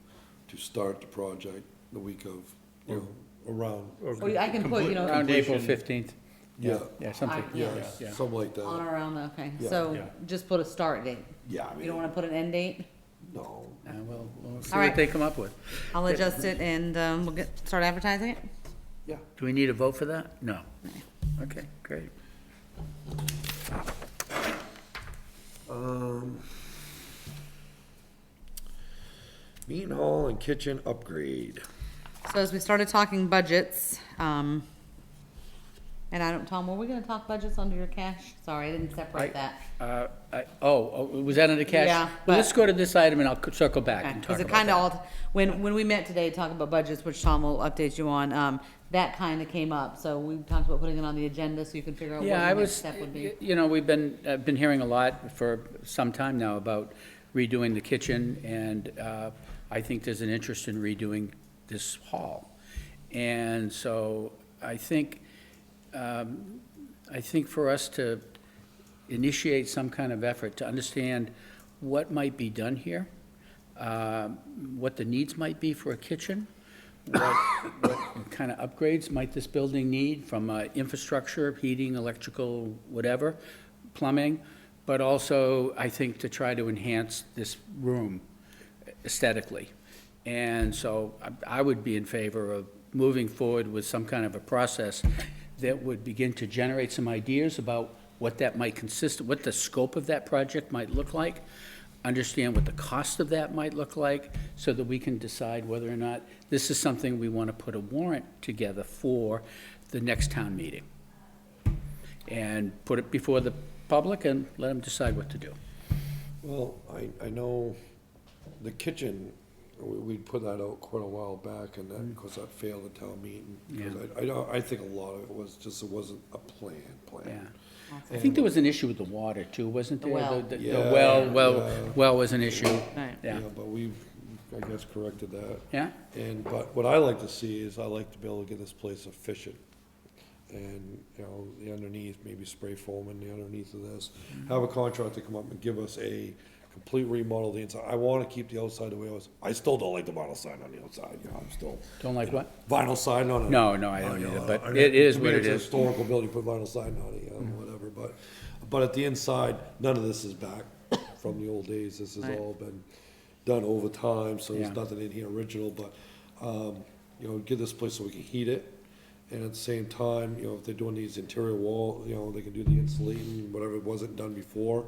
S1: start the project the week of, you know, around,
S4: Or I can put, you know,
S2: Around April
S3: Completion.
S2: 15th.
S1: yeah,
S2: Yeah, something,
S4: Yeah.
S1: yeah, something like
S4: on
S1: that.
S4: or around, okay,
S1: Yeah.
S4: so
S3: Yeah.
S4: just put a start date.
S1: Yeah, I
S4: You
S1: mean,
S4: don't wanna put an end date?
S1: no.
S2: We'll see
S4: All right.
S2: what they come up with.
S4: I'll adjust it and, we'll start advertising it?
S2: Do we need a vote for that? No. Okay, great.
S1: Meeting hall and kitchen upgrade.
S4: So as we started talking budgets, and I don't, Tom, were we gonna talk budgets under your cash? Sorry, I didn't separate that.
S2: Was that under cash?
S4: Yeah,
S2: Well,
S4: but-
S2: let's go to this item and I'll circle back and talk
S4: Because it
S2: about
S4: kinda
S2: that.
S4: all, when we met today to talk about budgets, which Tom will update you on, that kinda came up, so we talked about putting it on the agenda so you can figure out what
S2: Yeah, I
S4: the next
S2: was,
S4: step would be.
S2: you know, I've been hearing a lot for some time now about redoing the kitchen, and I think there's an interest in redoing this hall. And so I think for us to initiate some kind of effort to understand what might be done here, what the needs might be for a kitchen, what kind of upgrades might this building need from infrastructure, heating, electrical, whatever, plumbing, but also, I think, to try to enhance this room aesthetically. And so I would be in favor of moving forward with some kind of a process that would begin to generate some ideas about what that might consist of, what the scope of that project might look like, understand what the cost of that might look like, so that we can decide whether or not this is something we want to put a warrant together for the next town meeting. And put it before the public and let them decide what to do.
S1: Well, I know the kitchen, we put that out quite a while back, and that, because that failed the town meeting. Because I think a lot of it was just, it wasn't a plan.
S2: Yeah. I think there was an issue with the water too, wasn't there?
S4: well.
S2: The
S1: Yeah,
S2: well was an issue.
S4: Right.
S2: Yeah.
S1: Yeah, but we've, I guess, corrected that.
S2: Yeah?
S1: But what I like to see is I like to be able to get this place efficient. And, you know, the underneath, maybe spray foam in the underneath of this. Have a contractor come up and give us a complete remodel of the inside. I wanna keep the outside the way it was. I still don't like the vinyl siding on the outside, you know, I'm still.
S2: Don't like what?
S1: Vinyl siding on it.
S2: No, I don't
S1: You know,
S2: either, but
S1: I mean,
S2: it is
S1: to me,
S2: what it
S1: it's a
S2: is.
S1: Historical building, put vinyl siding on it, you know, whatever, but at the inside, none of this is back from the old days. This has all been done over time, so there's
S2: Yeah.
S1: nothing in here original, but, you know, get this place so we can heat it. And at the same time, you know, if they're doing these interior wall, you know, they can do the insulating, whatever wasn't done before.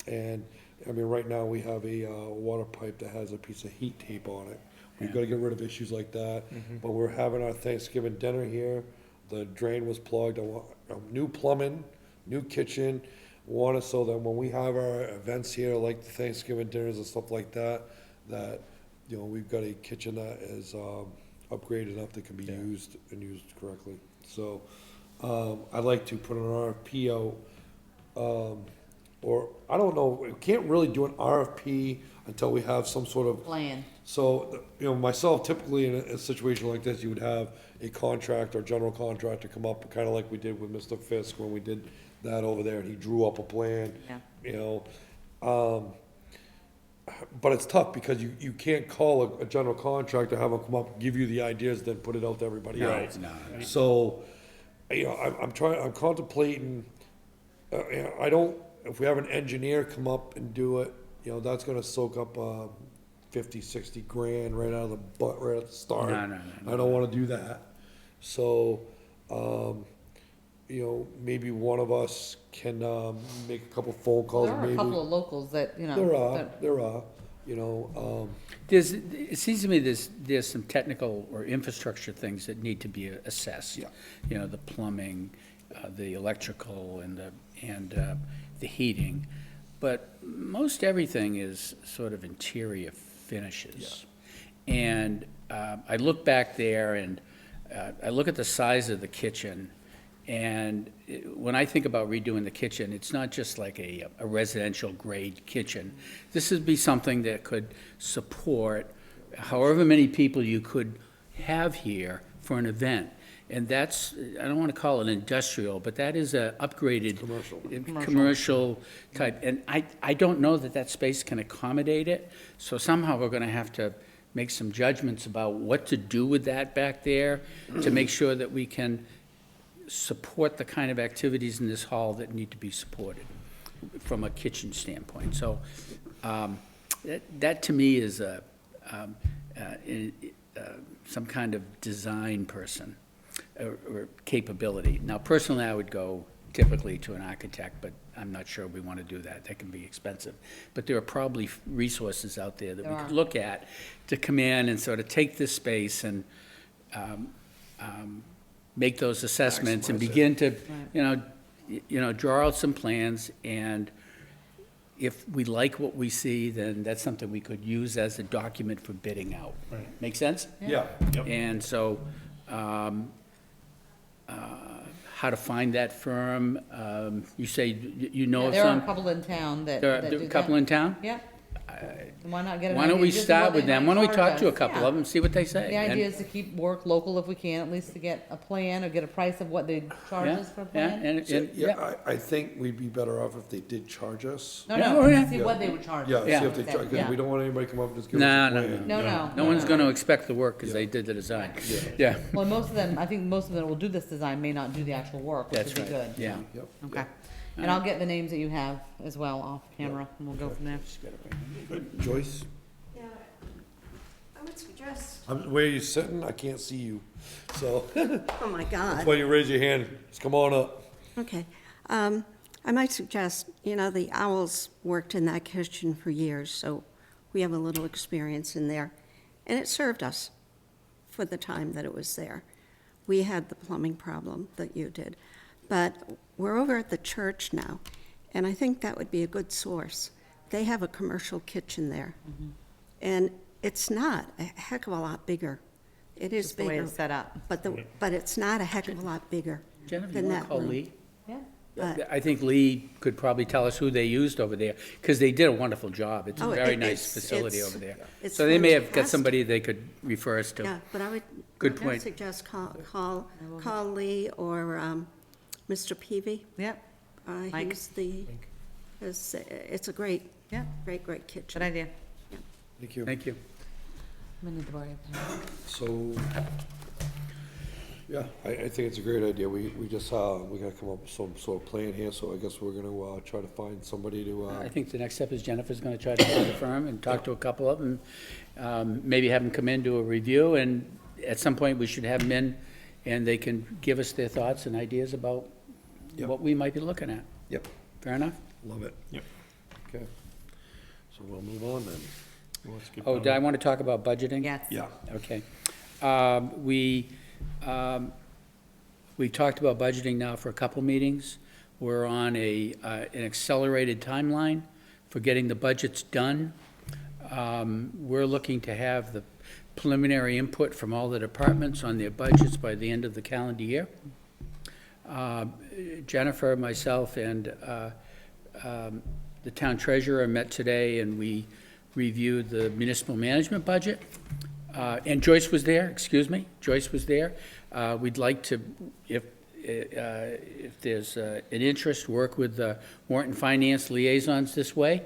S1: And, I mean, right now, we have a, water pipe that has a piece of heat tape on it. We've gotta get rid of issues like that, but we're having our Thanksgiving dinner here, the drain was plugged, I want, new plumbing, new kitchen, want it so that when we have our events here, like the Thanksgiving dinners and stuff like that, that, you know, we've got a kitchen that is, upgraded enough that can be used and used correctly. So, I'd like to put an RFP out, or, I don't know, we can't really do an RFP until we have some sort of.
S4: Plan.
S1: So, you know, myself, typically in a situation like this, you would have a contractor, general contractor come up, kinda like we did with Mr. Fisk when we did that over there, and he drew up a plan.
S4: Yeah.
S1: You know, but it's tough because you can't call a general contractor, have him come up, give you the ideas, then put it out to everybody else.
S2: No.
S1: So, you know, I'm contemplating, you know, I don't, if we have an engineer come up and do it, you know, that's gonna soak up, 50, 60 grand right out of the butt, right at the start.
S2: No.
S1: I don't wanna do that. So, you know, maybe one of us can, make a couple phone calls,
S4: There are
S1: maybe.
S4: a couple of locals that, you know.
S1: There are, you know,
S2: It seems to me there's some technical or infrastructure things that need to be assessed.
S1: Yeah.
S2: You know, the plumbing, the electrical, and the heating. but most everything is sort of interior finishes. And I look back there and I look at the size of the kitchen, and when I think about redoing the kitchen, it's not just like a residential grade kitchen. This would be something that could support however many people you could have here for an event. And that's, I don't want to call it industrial, but that is a upgraded. Commercial type. And I don't know that that space can accommodate it. So somehow we're going to have to make some judgments about what to do with that back there to make sure that we can support the kind of activities in this hall that need to be supported from a kitchen standpoint. So that to me is some kind of design person or capability. Now, personally, I would go typically to an architect, but I'm not sure we want to do that. That can be expensive. But there are probably resources out there that we could look at to come in and sort of take this space and make those assessments and begin to, draw out some plans. And if we like what we see, then that's something we could use as a document for bidding out.
S3: Right.
S2: Make sense?
S1: Yeah. Yep.
S2: And so, how to find that firm, you say you know of
S4: There are a
S2: some?
S4: couple in town that
S2: There are
S4: that
S2: a
S4: do
S2: couple
S4: that.
S2: in town?
S4: Yeah. Why not get an
S2: Why don't
S4: idea
S2: we
S4: just of
S2: start
S4: what
S2: with
S4: they
S2: them?
S4: might
S2: Why don't we talk to a
S4: charge us?
S2: couple
S4: Yeah.
S2: of them, see what they say?
S4: The
S2: And-
S4: idea is to keep work local if we can, at least to get a plan or get a price of what they charge
S2: Yeah,
S4: us for a
S2: yeah,
S4: plan.
S2: and,
S1: Yeah, I think we'd be better off if they did charge us.
S4: No,
S2: Yeah,
S4: no,
S2: oh, yeah.
S4: see what they would charge
S1: Yeah,
S4: us.
S1: see if they
S4: Yeah.
S1: charge, because we don't want anybody to come up and just give us
S2: No,
S1: a
S2: no,
S1: plan.
S4: No.
S2: No one's gonna expect the work because they did the design. Yeah,
S4: Well, most of them, I think most of them will do this design, may not do the actual work, which
S2: that's
S4: would be
S2: right,
S4: good.
S2: yeah.
S1: Yep.
S4: Okay. And I'll get the names that you have as well off camera, and we'll go from there.
S1: Joyce,
S5: Yeah, I would suggest,
S1: where are you sitting? I can't see you. So,
S5: oh my God.
S1: that's why you raise your hand. Just come on up.
S5: Okay. I might suggest, the Owls worked in that kitchen for years, so we have a little experience in there. And it served us for the time that it was there. We had the plumbing problem that you did. But we're over at the church now, and I think that would be a good source. They have a commercial kitchen there. And it's not a heck of a lot bigger. It is
S4: Just the way
S5: bigger.
S4: it's set up.
S5: But it's not a heck of a lot bigger
S2: Jennifer, you
S5: than
S2: wanna
S5: that
S2: call
S5: room.
S2: Lee?
S4: Yeah.
S5: But-
S2: I think Lee could probably tell us who they used over there, because they did a wonderful job. It's a
S5: Oh,
S2: very
S5: it-
S2: nice
S5: it's-
S2: facility
S5: it's-
S2: over there.
S5: it's
S2: So they may have got
S5: fantastic.
S2: somebody they could refer us to.
S5: Yeah, but I would.
S2: Good
S5: I would
S2: point.
S5: suggest call Lee or Mr. Peavy.
S4: Yep, Mike.
S5: It's a great,
S4: yeah,
S5: great
S4: good
S5: kitchen.
S4: idea.
S1: Thank you.
S2: Thank you.
S4: We need to borrow your pen.
S1: So, yeah, I think it's a great idea. We just, we gotta come up with some sort of plan here, so I guess we're gonna, try to find somebody to,
S2: I think the next step is Jennifer's gonna try to find a firm and talk to a couple of them. Maybe have them come in, do a review, and at some point, we should have them in, and they can give us their thoughts and ideas about
S1: Yep.
S2: what we might be looking at.
S1: Yep,
S2: Fair enough?
S1: love it.
S3: Yep.
S1: Okay. So we'll move on then.
S3: Well, let's skip
S2: Oh,
S3: down.
S2: do I want to talk about budgeting?
S4: Yes.
S1: Yeah.
S2: Okay. We talked about budgeting now for a couple meetings. We're on an accelerated timeline for getting the budgets done. We're looking to have the preliminary input from all the departments on their budgets by the end of the calendar year. Jennifer, myself, and the town treasurer met today, and we reviewed the municipal management budget. And Joyce was there, excuse me, Joyce was there. We'd like to, if there's an interest, work with the warrant and finance liaisons this way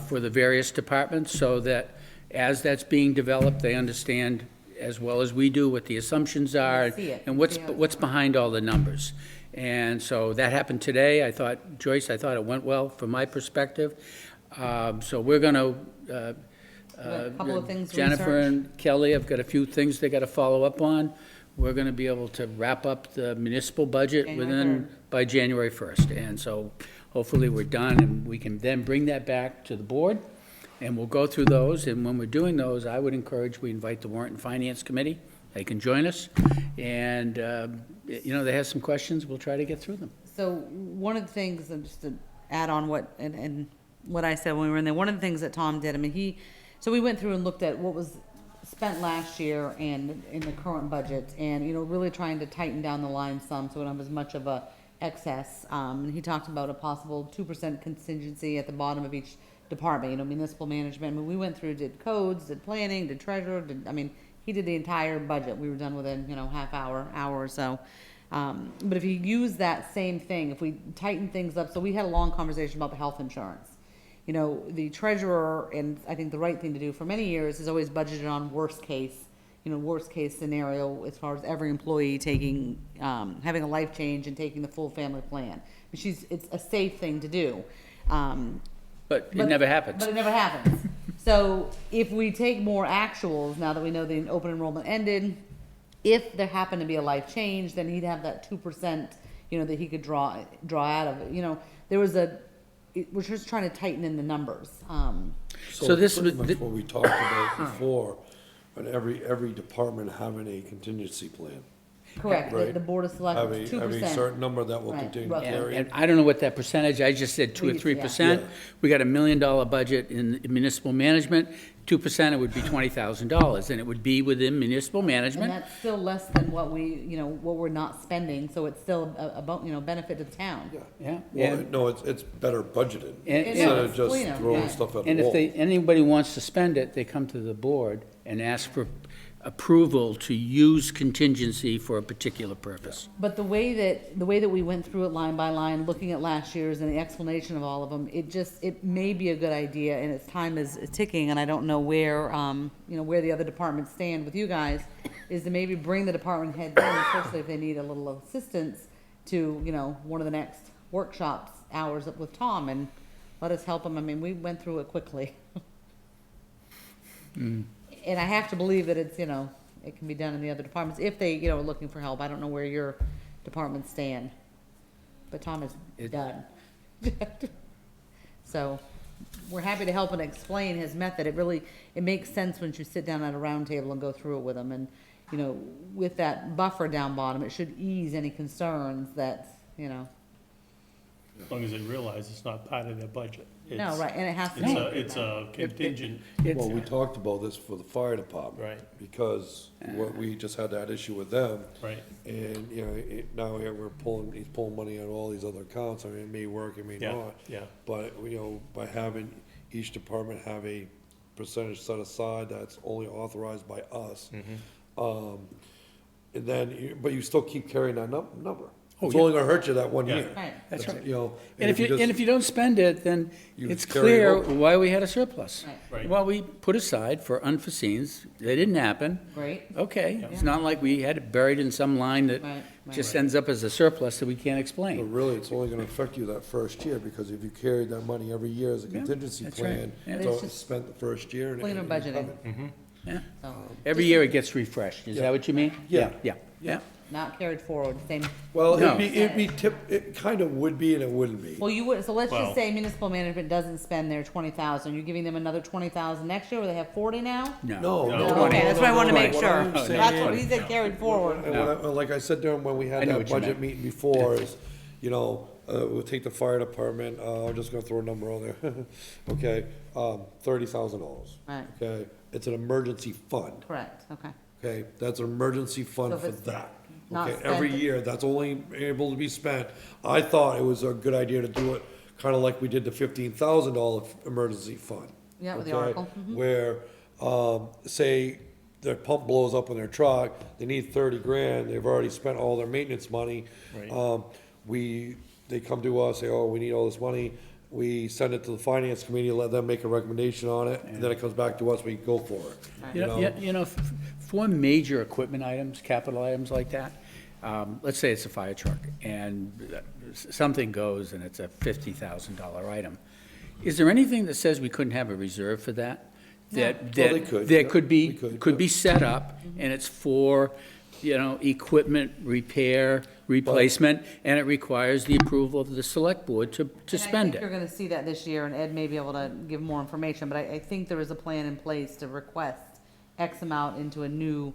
S2: for the various departments, so that as that's being developed, they understand as well as we do what the assumptions are
S4: See it.
S2: and what's
S4: See how it's
S2: what's behind all the numbers. And so that happened today. I thought, Joyce, I thought it went well from my perspective. So we're going to,
S4: A couple of things
S2: Jennifer
S4: research.
S2: and Kelly have got a few things they got to follow up on. We're going to be able to wrap up the municipal budget
S4: January
S2: by January 1st. And so hopefully we're done, and we can then bring that back to the board, and we'll go through those. And when we're doing those, I would encourage we invite the Warrant and Finance Committee. They can join us. And, they have some questions. We'll try to get through them.
S4: So one of the things, and just to add on what, and what I said when we were in there. One of the things that Tom did, I mean, so we went through and looked at what was spent last year and in the current budget, and, you know, really trying to tighten down the line some, so we don't have as much of a excess. And he talked about a possible 2% contingency at the bottom of each department, you know, municipal management. I mean, we went through, did codes, did planning, did treasurer, I mean, he did the entire budget. We were done within, you know, hour or so. But if you use that same thing, if we tighten things up, so we had a long conversation about the health insurance. You know, the treasurer, and I think the right thing to do for many years is always budgeted on worst case scenario as far as every employee taking, having a life change and taking the full family plan. It's a safe thing to do.
S2: But it never happens.
S4: But it never happens. So if we take more actuals, now that we know the open enrollment ended, if there happened to be a life change, then he'd have that 2%, you know, that he could draw out of it. You know, we're just trying to tighten in the numbers.
S2: So this
S1: pretty
S2: was-
S1: much what we talked about before, but every department having a contingency plan.
S4: Correct,
S1: Right.
S4: the Board of Selectmen,
S1: Have a
S4: 2%.
S1: certain number that will
S4: Right,
S1: continue to
S4: roughly.
S1: carry.
S2: And I don't know what that percentage, I just said 2 or
S4: Yeah.
S2: 3%.
S1: Yeah.
S2: We got $1 million budget in municipal management, 2%, it would be $20,000, and it would be within municipal
S4: And
S2: management.
S4: that's still less than what what we're not spending, so it's still benefit to the town.
S2: Yeah.
S1: Well,
S2: And-
S1: no, it's better budgeted,
S2: And-
S1: instead of
S4: It's
S1: just
S4: cleaner,
S1: throwing
S4: yeah.
S1: stuff at the
S2: And if
S1: wall.
S2: anybody wants to spend it, they come to the board and ask for approval to use contingency for a particular purpose.
S4: But the way that we went through it line by line, looking at last year's and the explanation of all of them, it may be a good idea, and its time is ticking, and I don't know where, where the other departments stand with you guys, is to maybe bring the department heads in, especially if they need a little assistance, to, one of the next workshops hours up with Tom, and let us help them. I mean, we went through it quickly. And I have to believe that it's, it can be done in the other departments, if they, are looking for help. I don't know where your departments stand, but Tom is done. So, we're happy to help and explain his method. It makes sense when you sit down at a round table and go through it with him, and, with that buffer down bottom, it should ease any concerns that,
S3: As long as they realize it's not part of their budget.
S4: No,
S3: It's-
S4: right, and it has to be.
S3: It's a contingent,
S1: Well, we talked about this for the fire department.
S3: Right.
S1: Because we just had that issue with them.
S3: right?
S1: And, now he's pulling money out of all these other accounts. I mean, it may work, it may
S3: Yeah,
S1: not.
S3: yeah.
S1: But, by having each department have a percentage set aside that's only authorized by us.
S3: Mm-hmm.
S1: And then, but you still keep carrying that number. It's
S2: yeah.
S1: only gonna hurt you that one
S3: Yeah.
S1: year.
S4: Right.
S2: That's right.
S1: And
S2: And if you don't spend it, then
S1: You
S2: it's
S1: carry
S2: clear
S1: it over.
S2: why we had a surplus.
S4: Right.
S3: Right.
S2: Well, we put aside for unforeseens, they didn't happen.
S4: Great.
S2: Okay, it's not like we had it buried in some line that
S4: Right,
S2: just ends up as a surplus that we can't
S1: But
S2: explain.
S1: really, it's only gonna affect you that first year, because if you carried that money every year as a contingency
S2: that's right.
S1: plan,
S2: Yeah.
S1: it's
S4: It's
S1: all
S4: just
S1: spent the first year. and
S4: cleaner
S1: you're
S4: budgeting.
S1: covered.
S2: Yeah.
S4: So,
S2: Every year it gets refreshed, is that what you mean?
S1: Yeah.
S2: Yeah.
S4: not carried forward, same.
S1: Well,
S2: No.
S1: it kind of would be and it wouldn't be.
S4: Well, you would, so let's
S3: Well-
S4: just say municipal management doesn't spend their 20,000, you're giving them another 20,000 next year, where they have 40 now?
S1: No,
S3: No.
S1: no.
S4: Okay, that's what I wanted to make
S1: What
S4: sure.
S1: I'm
S4: That's
S1: saying-
S4: what he said, carried forward.
S1: And like I said during when we
S2: I
S1: had
S2: know
S1: that
S2: what you
S1: budget
S2: meant.
S1: meeting before, is, we'll take the fire department, I'm just gonna throw a number on there, okay, $30,000.
S4: Right.
S1: Okay, it's an emergency fund,
S4: Correct, okay.
S1: okay, that's an emergency fund
S4: So if
S1: for
S4: it's
S1: that.
S4: not
S1: Okay, every
S4: spent-
S1: year, that's only able to be spent. I thought it was a good idea to do it kinda like we did the $15,000 emergency fund.
S4: Yeah, with the
S1: okay,
S4: article,
S1: Where, say, their pump blows up in their truck, they need 30 grand, they've already spent all their maintenance money.
S3: Right.
S1: They come to us, say, oh, we need all this money, we send it to the finance committee, let them make a recommendation on it, and then it comes back to us, we go for it.
S2: For major equipment items, capital items like that, let's say it's a fire truck, and something goes and it's a $50,000 item. Is there anything that says we couldn't have a reserve for that? That,
S1: Well, they could,
S2: that
S1: yeah,
S2: could be,
S1: we could,
S2: could
S1: yeah.
S2: be set up, and it's for, equipment repair, replacement, and it requires the approval of the select board to
S4: And
S2: spend
S4: I think you're
S2: it.
S4: gonna see that this year, and Ed may be able to give more information, but I think there is a plan in place to request X amount into a new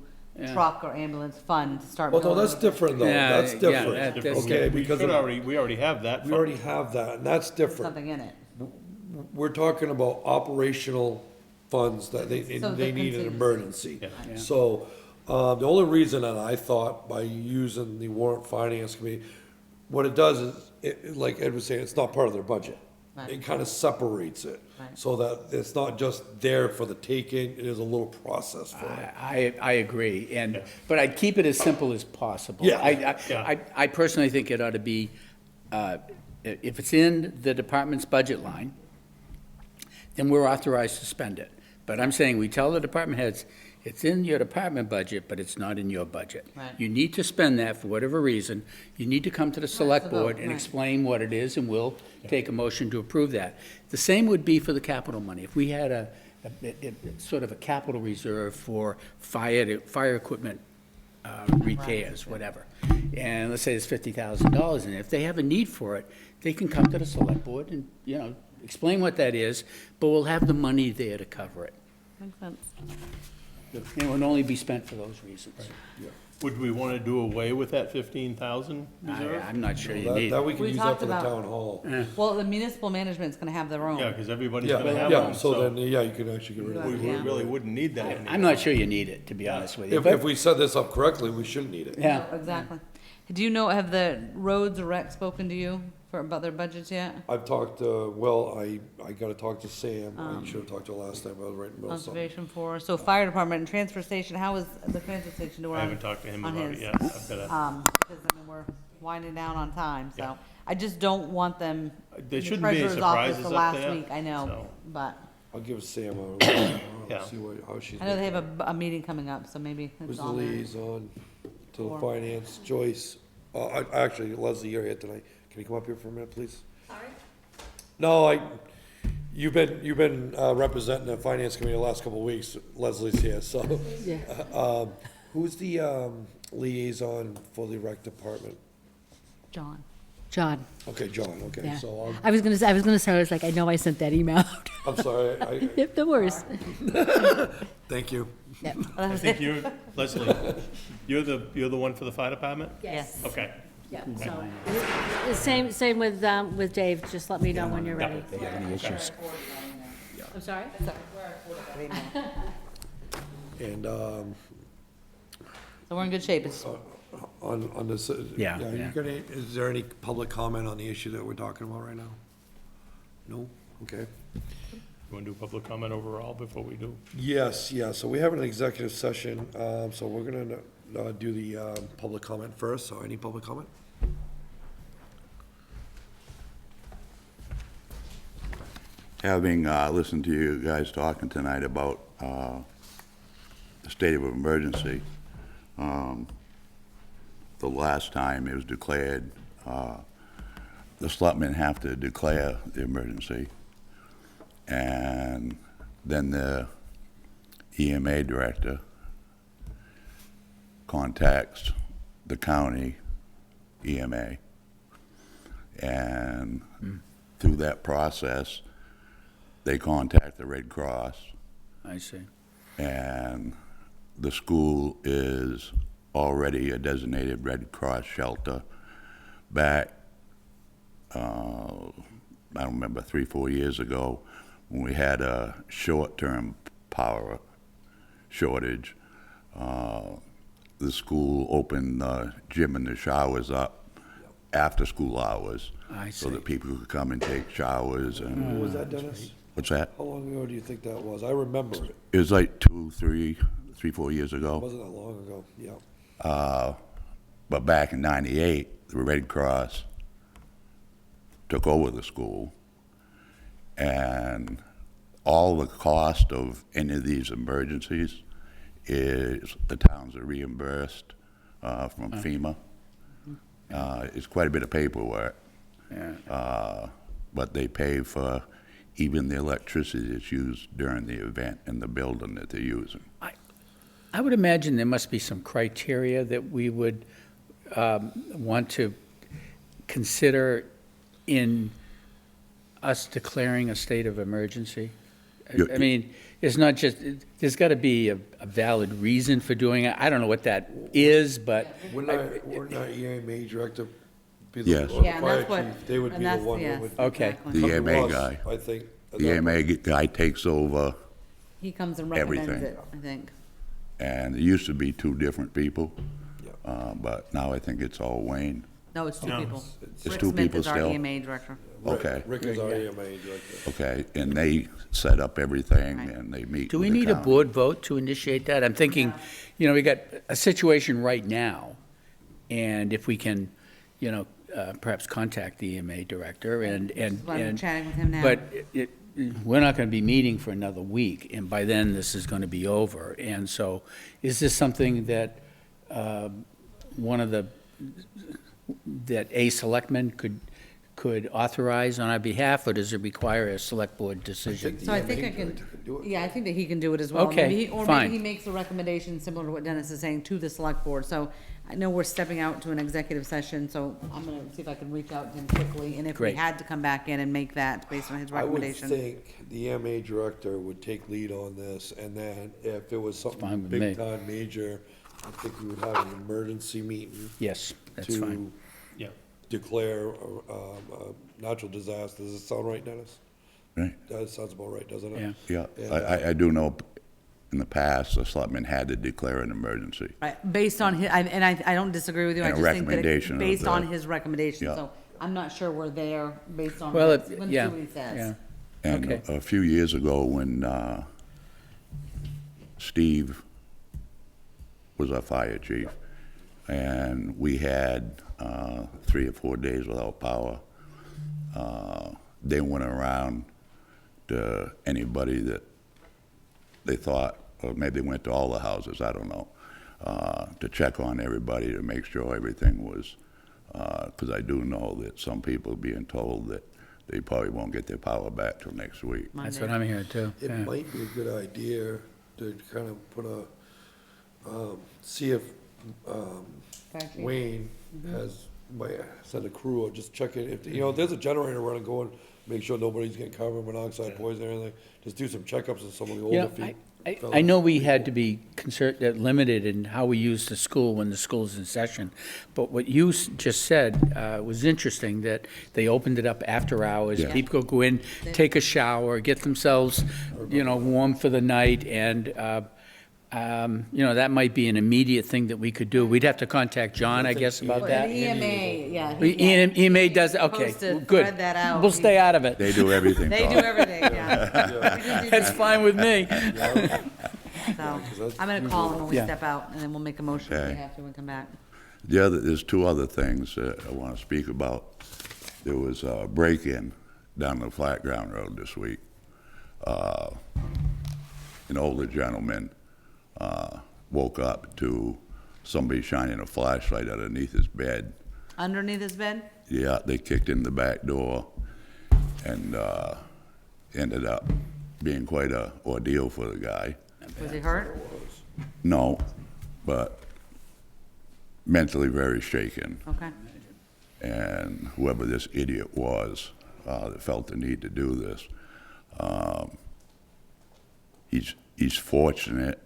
S4: truck or ambulance fund to start
S1: Well, no,
S4: building.
S1: that's different though,
S2: Yeah,
S1: that's
S2: yeah,
S1: different,
S2: that's
S1: okay,
S3: We
S1: because
S3: we already have that.
S1: we already have that, and that's different.
S4: Something in it.
S1: we're talking about operational funds that they
S4: So the
S1: need an
S4: contingency.
S1: emergency.
S2: Yeah.
S1: So, the only reason that I thought by using the warrant finance committee, what it does is, like Ed was saying, it's not part of their budget.
S4: Right.
S1: It kind of separates it,
S4: Right.
S1: so that it's not just there for the taking, it is a little process for it.
S2: I agree, but I'd keep it as simple as possible.
S1: Yeah.
S2: I personally think it ought to be, if it's in the department's budget line, then we're authorized to spend it. But I'm saying, we tell the department heads, it's in your department budget, but it's not in your budget.
S4: Right.
S2: You need to spend that for whatever reason. You need to come to the select
S4: to vote,
S2: board and
S4: right.
S2: explain what it is, and we'll take a motion to approve that. The same would be for the capital money. If we had a sort of a capital reserve for fire equipment repairs, whatever, and let's say it's $50,000, and if they have a need for it, they can come to the select board and, explain what that is, but we'll have the money there to cover it.
S4: Makes sense.
S2: It would only be spent for those reasons.
S3: Would we want to do away with that 15,000 reserve?
S2: I'm not sure you
S1: That,
S2: need
S1: that
S2: it.
S1: we can
S4: We
S1: use that
S4: talked
S1: for the
S4: about-
S1: town hall.
S4: Well, the municipal management's gonna have their own.
S3: Yeah, because everybody's
S1: Yeah,
S3: going to have
S1: yeah,
S3: one,
S1: so
S3: so
S1: then, yeah, you can actually get rid of
S3: we
S1: it.
S4: Yeah.
S3: really wouldn't need that anymore.
S2: I'm not sure you need it, to be honest with you.
S1: If we set this up correctly, we shouldn't need it.
S2: Yeah.
S4: Exactly. Do you know, have the roads or rec spoken to you about their budgets yet?
S1: I've talked, I gotta talk to Sam, I should've talked to her last time, I was right in the middle of something.
S4: Conservation for, so fire department and transfer station, how is the transfer station doing?
S3: I haven't talked to him
S4: on
S3: about it
S4: his?
S3: yet. I've got to,
S4: Because I mean, we're winding down on time,
S3: Yeah.
S4: so I just don't want them.
S3: There
S4: in the
S3: shouldn't be any
S4: treasurer's office
S3: surprises
S4: the
S3: up
S4: last
S3: there,
S4: week, I know,
S3: so.
S4: but
S1: I'll give Sam
S3: Yeah.
S1: see how she's.
S4: I know they have a meeting coming up, so maybe
S1: Who's
S4: it's
S1: the
S4: on there.
S1: liaison to the
S4: Or-
S1: finance, Joyce, actually, Leslie, you're here tonight, can you come up here for a minute, please?
S7: Sorry?
S1: No, you've been representing the finance committee the last couple of weeks, Leslie's here, so.
S6: Yeah.
S1: Who's the liaison for the rec department?
S4: John.
S6: John,
S1: Okay, John, okay,
S6: yeah.
S1: so
S6: I was gonna say, I was like, I know I sent that email out.
S1: I'm sorry,
S6: Yep, the worst.
S1: thank you.
S6: Yep.
S3: I think you're, Leslie, you're the one for the fire department?
S4: Yes.
S3: Okay.
S6: Yeah, so, same with Dave, just let me know when you're ready.
S2: They have any issues.
S6: I'm sorry?
S1: And,
S4: So we're in good shape. It's
S1: on this,
S2: Yeah,
S1: you
S2: yeah.
S1: got any, is there any public comment on the issue that we're talking about right now? No? Okay.
S3: You want to do public comment overall before we do?
S1: Yes, yeah, so we have an executive session, so we're gonna do the public comment first, so any public comment?
S8: Having listened to you guys talking tonight about the state of emergency, the last time it was declared, the selectmen have to declare the emergency, and then the EMA director contacts the county EMA, and through that process, they contact the Red Cross,
S2: I see.
S8: and the school is already a designated Red Cross shelter. Back, I don't remember, 3-4 years ago, when we had a short-term power shortage, the school opened the gym and the showers up after school hours.
S2: I
S8: So
S2: see.
S8: that people could come and take showers and,
S1: Was that Dennis?
S8: what's that?
S1: How long ago do you think that was? I remember it,
S8: It was like 3-4 years
S1: it
S8: ago.
S1: wasn't that long ago, yeah.
S8: But back in '98, the Red Cross took over the school, and all the cost of any of these emergencies is the towns are reimbursed from FEMA. It's quite a bit of paperwork,
S2: Yeah.
S8: but they pay for even the electricity that's used during the event in the building that they're using.
S2: I would imagine there must be some criteria that we would want to consider in us declaring a state of emergency. I mean, it's not just, there's got to be a valid reason for doing it. I don't know what that is, but
S1: Wouldn't our EMA director be the,
S8: Yes.
S1: or the
S4: Yeah, and
S1: fire
S4: that's what-
S1: chief, they would
S4: and
S1: be the
S4: that's-
S1: one
S4: yes.
S1: that would.
S2: Okay.
S4: Exactly.
S8: The
S1: come to
S8: EMA
S1: us,
S8: guy.
S1: I think,
S8: The EMA guy takes over,
S4: He comes and recommends
S8: Everything.
S4: it, I think.
S8: and it used to be two different people,
S1: Yeah.
S8: but now I think it's all Wayne.
S4: No, it's two
S3: No.
S4: people.
S8: It's
S4: Rick
S8: two
S4: Smith
S8: people
S4: is our
S8: still?
S4: EMA director.
S8: Okay.
S1: Rick is our EMA director.
S8: Okay, and they set up everything,
S4: Right.
S8: and they meet
S2: Do
S8: with
S2: we
S8: the
S2: need a
S8: county.
S2: board vote to initiate that? I'm thinking, you know, we got a situation right now, and if we can, you know, perhaps contact the EMA director and.
S4: I'm chatting with him now.
S2: But we're not going to be meeting for another week, and by then, this is going to be over. And so, is this something that that a selectman could authorize on our behalf, or does it require a select board decision?
S4: So I think I can, yeah, I think that he can do it as well.
S2: Okay,
S4: Maybe he- Or
S2: fine.
S4: maybe he makes a recommendation similar to what Dennis is saying to the select board. So I know we're stepping out to an executive session, so I'm gonna see if I can reach out to him quickly. And if we
S2: Great.
S4: had to come back in and make that based on his
S1: I would
S4: recommendation.
S1: think the EMA director would take lead on this, and then if it was
S2: fine
S1: something
S2: with me.
S1: big time, major, I think we would have an emergency meeting
S2: Yes, that's fine.
S1: to
S3: Yeah.
S1: declare a natural disaster. Does it sound right, Dennis?
S8: Right,
S1: That sounds about right, doesn't it?
S2: Yeah.
S8: yeah,
S1: And,
S8: I do know in the past, the selectmen had to declare an emergency.
S4: Right, based on his, and I don't disagree with you. I
S8: And a
S4: just think that
S8: recommendation of
S4: based on
S8: the-
S4: his recommendation.
S8: Yeah.
S4: So I'm not sure we're there based on,
S2: Well,
S4: let's
S2: it-
S4: let's see
S2: yeah,
S4: what he says.
S2: yeah.
S8: And
S2: Okay.
S8: a few years ago, when Steve was our fire chief, and we had 3 or 4 days without power, they went around to anybody that they thought, or maybe they went to all the houses, I don't know, to check on everybody to make sure everything was, because I do know that some people are being told that they probably won't get their power back till next week.
S2: That's what I'm hearing too.
S1: It
S2: yeah.
S1: might be a good idea to kind of put see if
S4: Fire chief.
S1: Wayne might send a crew or just check it. If, you know, if there's a generator running, go and make sure nobody's getting carbon monoxide poison or anything. Just do some checkups on some of the
S2: You know,
S1: older feet.
S2: I know we had to be limited in how we use the school when the school's in session, but what you just said was interesting, that they opened it up after hours.
S8: Yeah.
S2: People go in, take a shower, get themselves, you know, warm for the night, and, you know, that might be an immediate thing that we could do. We'd have to contact John, I guess, about
S4: Well,
S2: that.
S4: the EMA, yeah.
S2: EMA does, okay,
S4: Supposed to
S2: good.
S4: thread that out.
S2: We'll stay out of it.
S8: They do everything.
S4: They
S8: Tom.
S4: do everything, yeah. We just do
S2: That's
S4: that.
S2: fine with me.
S4: So, I'm gonna call him when we
S2: Yeah.
S4: step out, and then we'll make a motion if we
S8: Okay.
S4: have to and come back.
S8: There's 2 other things that I want to speak about. There was a break-in down the Flat Ground Road this week. An older gentleman woke up to somebody shining a flashlight underneath his bed.
S4: Underneath his bed?
S8: Yeah, they kicked in the back door, and ended up being quite a ordeal for the guy.
S4: Was he hurt?
S8: No, but mentally very shaken.
S4: Okay.
S8: And whoever this idiot was that felt the need to do this, he's fortunate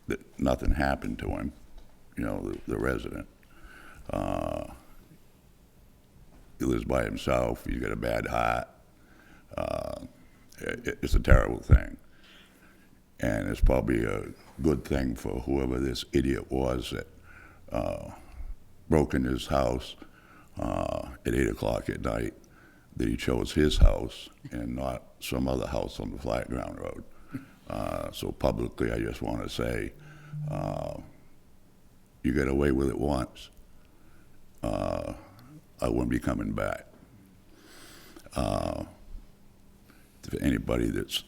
S8: that nothing happened to him, you know, the resident. He lives by himself, he's got a bad heart. It's a terrible thing. And it's probably a good thing for whoever this idiot was that broke in his house at 8 o'clock at night, that he chose his house and not some other house on the Flat Ground Road. So publicly, I just want to say, you get away with it once, I wouldn't be coming back. To anybody that's,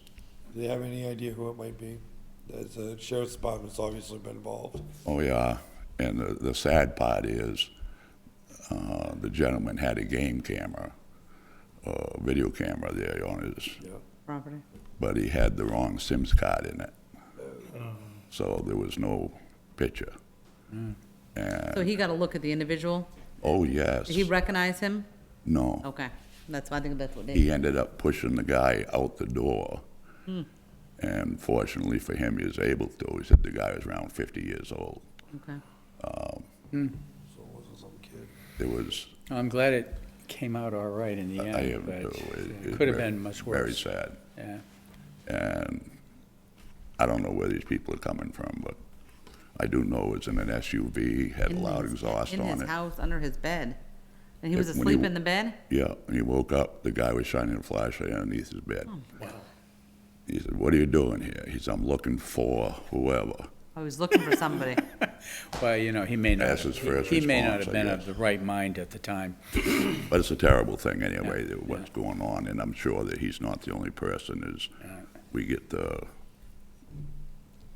S1: Do you have any idea who it might be? The sheriff's department's obviously been involved.
S8: oh yeah, and the sad part is, the gentleman had a game camera, video camera there on his,
S4: Property.
S8: but he had the wrong SIMS card in it. So there was no picture.
S4: So he got a look at the individual?
S8: Oh, yes.
S4: Did he recognize him?
S8: No.
S4: Okay, that's why I think that's what they.
S8: He ended up pushing the guy out the door. And fortunately for him, he was able to. He said the guy was around 50 years old.
S4: Okay.
S1: So it wasn't some kid.
S8: It was,
S2: I'm glad it came out all right in the
S8: I
S2: end,
S8: am,
S2: but
S8: it
S2: it could have been much
S8: very
S2: worse.
S8: sad.
S2: Yeah.
S8: And I don't know where these people are coming from, but I do know it's in an SUV, had a loud exhaust
S4: In
S8: on
S4: his
S8: it.
S4: house, under his bed. And he was
S8: When
S4: asleep
S8: he-
S4: in the bed?
S8: Yeah, and he woke up, the guy was shining a flashlight underneath his bed.
S4: Oh,
S8: He said, "What are you doing here?" He said, "I'm looking for whoever."
S4: I was looking for somebody.
S2: Well, you know, he may not,
S8: That's his first
S2: he may not
S8: response,
S2: have
S8: I
S2: been
S8: guess.
S2: of the right mind at the time.
S8: But it's a terrible thing anyway,
S2: Yeah,
S8: what's going on, and I'm sure that he's not the only person, as we get the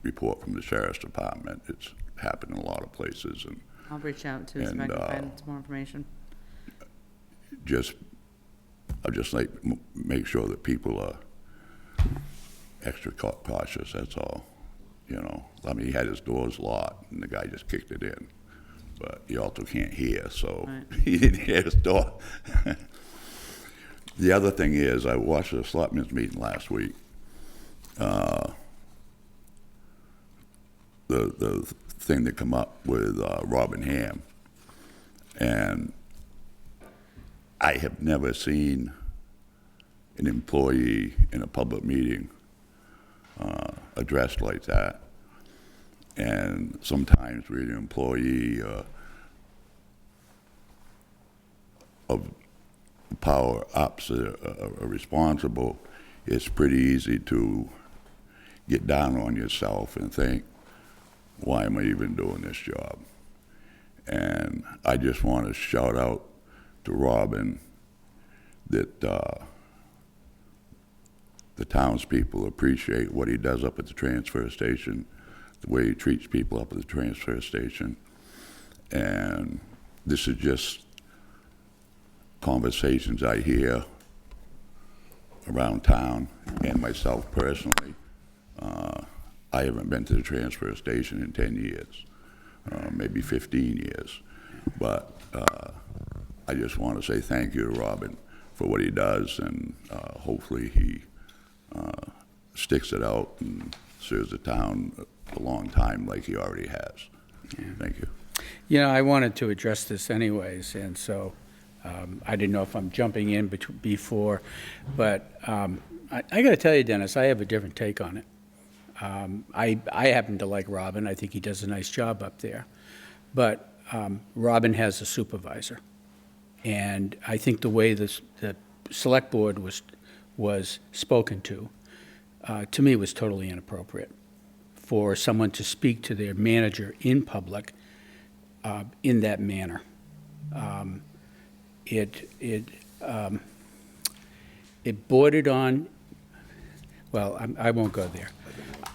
S8: report from the sheriff's department. It's happened in a lot of places, and
S4: I'll reach out to, see if I
S8: And,
S4: can find some more information.
S8: I'd just like make sure that people are extra cautious, that's all, you know. I mean, he had his doors locked, and the guy just kicked it in, but he also can't hear, so
S4: Right.
S8: he didn't hear his door. The other thing is, I watched the Selectmen's meeting last week. The thing that come up with Robin Ham, and I have never seen an employee in a public meeting addressed like that. And sometimes when an employee of power ups are responsible, it's pretty easy to get down on yourself and think, why am I even doing this job? And I just want to shout out to Robin that the townspeople appreciate what he does up at the transfer station, the way he treats people up at the transfer station. And this is just conversations I hear around town, and myself personally. I haven't been to the transfer station in 10 years, maybe 15 years. But I just want to say thank you to Robin for what he does, and hopefully he sticks it out and serves the town a long time like he already has. Thank you.
S2: You know, I wanted to address this anyways, and so I didn't know if I'm jumping in before, but I got to tell you, Dennis, I have a different take on it. I happen to like Robin. I think he does a nice job up there. But Robin has a supervisor. And I think the way the select board was spoken to me was totally inappropriate for someone to speak to their manager in public in that manner. It bordered on, well, I won't go there.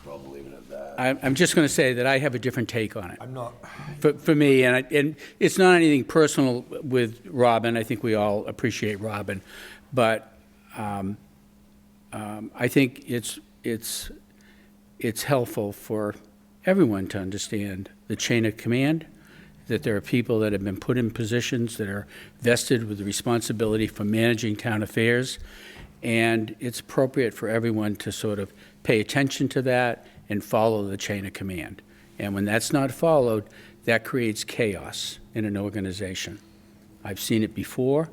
S1: Probably leave it at that.
S2: I'm just going to say that I have a different take on it.
S1: I'm not,
S2: For me, and it's not anything personal with Robin. I think we all appreciate Robin, but I think it's helpful for everyone to understand the chain of command, that there are people that have been put in positions that are vested with the responsibility for managing town affairs, and it's appropriate for everyone to sort of pay attention to that and follow the chain of command. And when that's not followed, that creates chaos in an organization. I've seen it before,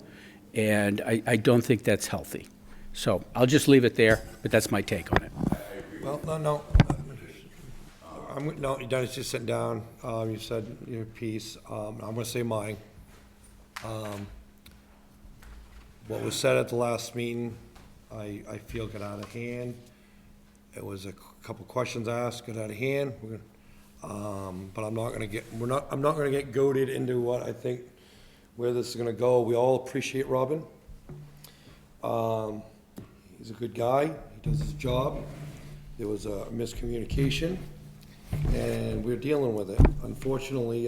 S2: and I don't think that's healthy. So I'll just leave it there, but that's my take on it.
S1: well, no. No, Dennis, just sitting down. You said your piece. I'm gonna say mine. What was said at the last meeting, I feel got out of hand. It was a couple questions asked, got out of hand. But I'm not gonna get goaded into what I think, where this is gonna go. We all appreciate Robin. He's a good guy. He does his job. There was a miscommunication, and we're dealing with it. Unfortunately,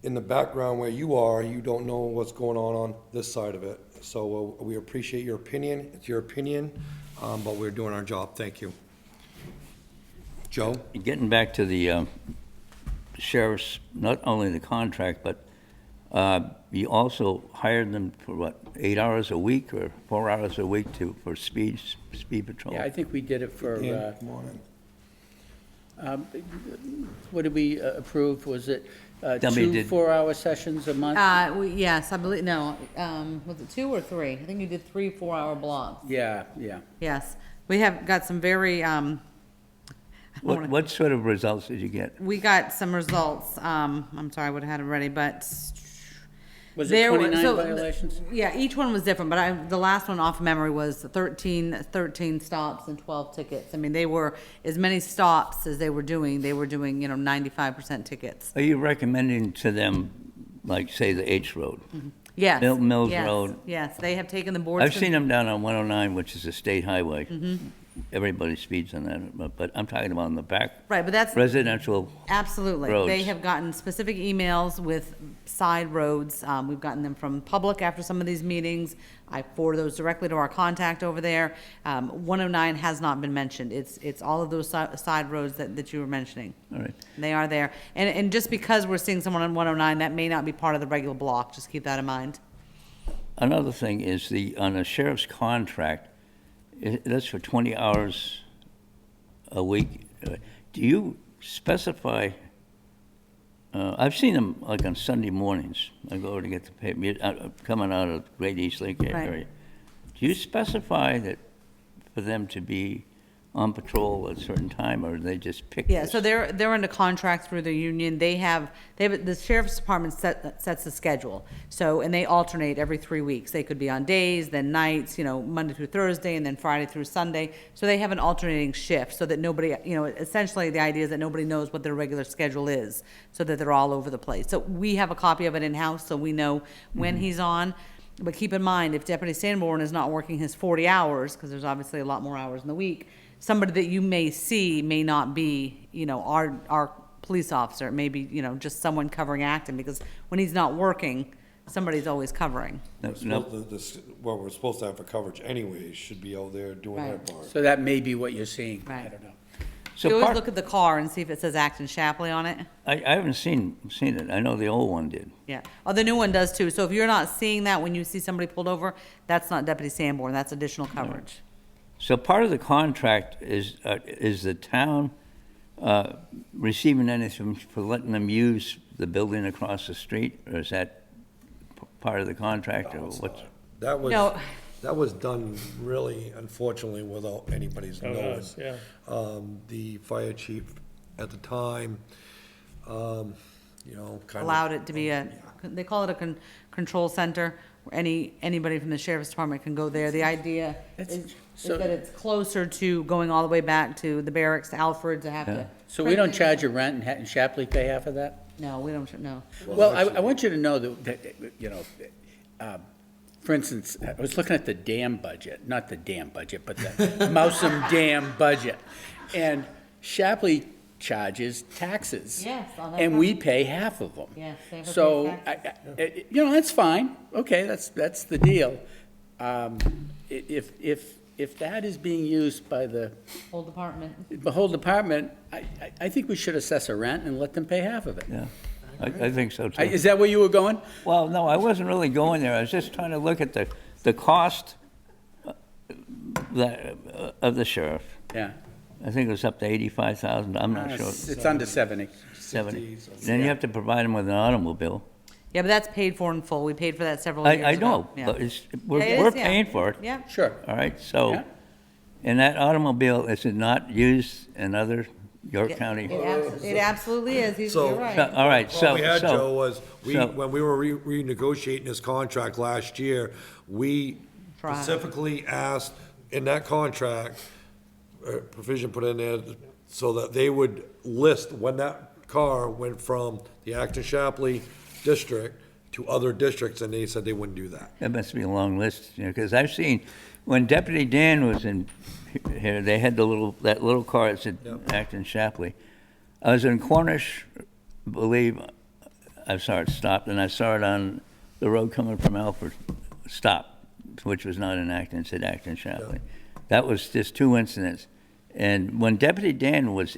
S1: in the background where you are, you don't know what's going on this side of it. So we appreciate your opinion. It's your opinion, but we're doing our job. Thank you. Joe?
S9: Getting back to the sheriff's, not only the contract, but you also hired them for what, 8 hours a week or 4 hours a week for speed patrol?
S2: Yeah, I think we did it for,
S1: Dan, come on in.
S2: What did we approve? Was it
S9: Debbie
S2: two
S9: did-
S2: 4-hour sessions a month?
S4: Yes, I believe, no, was it 2 or 3? I think you did 3 4-hour blocks.
S2: Yeah, yeah.
S4: Yes, we have got some very,
S9: What sort of results did you get?
S4: we got some results, I'm sorry, I would've had it ready, but.
S2: Was it
S4: There were-
S2: 29
S4: so,
S2: violations?
S4: Yeah, each one was different, but the last one off memory was 13 stops and 12 tickets. I mean, they were, as many stops as they were doing, 95% tickets.
S9: Are you recommending to them, like, say, the H Road?
S4: Yes.
S9: Mills
S4: yes,
S9: Road.
S4: Yes, they have taken the boards.
S9: I've seen them down on 109, which is a state highway.
S4: Mm-hmm.
S9: Everybody speeds on that, but I'm talking about on the back
S4: Right, but that's,
S9: residential.
S4: absolutely. They
S9: roads.
S4: have gotten specific emails with side roads. We've gotten them from public after some of these meetings. I forward those directly to our contact over there. 109 has not been mentioned. It's all of those side roads that you were mentioning.
S9: All right.
S4: They are there. And just because we're seeing someone on 109, that may not be part of the regular block. Just keep that in mind.
S9: Another thing is on the sheriff's contract, that's for 20 hours a week. Do you specify, I've seen them like on Sunday mornings. I go over to get the paper, coming out of Great East Lake
S4: Right.
S9: area. Do you specify that for them to be on patrol at a certain time, or they just pick
S4: Yeah,
S9: this?
S4: so they're under contract through the union. They have, the sheriff's department sets the schedule. So, and they alternate every 3 weeks. They could be on days, then nights, Monday through Thursday, and then Friday through Sunday. So they have an alternating shift so that nobody, essentially the idea is that nobody knows what their regular schedule is, so that they're all over the place. So we have a copy of it in-house, so we know when he's on. But keep in mind, if Deputy Sanborn is not working his 40 hours, because there's obviously a lot more hours in the week, somebody that you may see may not be, our police officer. It may be, just someone covering Acton, because when he's not working, somebody's always covering.
S1: What we're supposed to have for coverage anyways should be out there doing their
S4: Right.
S1: part.
S2: So that may be what you're seeing. I
S4: Right.
S2: don't know.
S9: So
S4: You always
S9: part-
S4: look at the car and see if it says Acton Shapley on it.
S9: I haven't seen it. I know the old one did.
S4: Yeah. Oh, the new one does too. So if you're not seeing that when you see somebody pulled over, that's not Deputy Sanborn. That's additional coverage.
S9: So part of the contract is the town receiving anything for letting them use the building across the street, or is that part of the contract, or what's?
S4: No.
S1: That was done really, unfortunately, without anybody's knowing.
S3: us, yeah.
S1: The fire chief at the time, kind of.
S4: Allowed it to be they call it a control center, where anybody from the sheriff's department can go there. The idea is that it's closer to going all the way back to the barracks, to Alfred, to have to.
S2: So we don't charge you rent and Shapley pay half of that?
S4: No, we don't, no.
S2: Well, I want you to know that, for instance, I was looking at the dam budget, not the dam budget, but the Mousom Dam budget. And Shapley charges taxes.
S4: Yes, on that
S2: And we pay half of them.
S4: Yes, they have to pay
S2: So,
S4: taxes.
S2: that's fine. Okay, that's the deal. If that is being used by the
S4: Whole department.
S2: whole department, I think we should assess a rent and let them pay half of it.
S9: Yeah, I think so too.
S2: Is that where you were going?
S9: Well, no, I wasn't really going there. I was just trying to look at the cost of the sheriff.
S2: Yeah.
S9: I think it was up to 85,000. I'm not sure.
S2: It's under 70.
S9: 70. Then you have to provide them with an automobile.
S4: Yeah, but that's paid for in full. We paid for that several years ago.
S9: I know,
S4: Yeah.
S9: but
S4: Yeah, it
S9: we're
S4: is, yeah.
S9: paying for it.
S4: Yeah.
S2: Sure.
S9: All right, so,
S2: Yeah.
S9: and that automobile, is it not used in other York County?
S4: It absolutely is.
S1: So-
S4: You're right.
S9: All right, so.
S1: What we had,
S9: so-
S1: Joe, was,
S9: so-
S1: when we were renegotiating this contract last year, we
S4: Tried.
S1: specifically asked in that contract, provision put in there, so that they would list when that car went from the Acton Shapley district to other districts, and they said they wouldn't do that.
S9: That must be a long list, because I've seen, when Deputy Dan was in here, they had that little car that said Acton Shapley. I was in Cornish, believe, I saw it stopped, and I saw it on the road coming from Alfred, stop, which was not in Acton, it said Acton Shapley. That was just 2 incidents. And when Deputy Dan was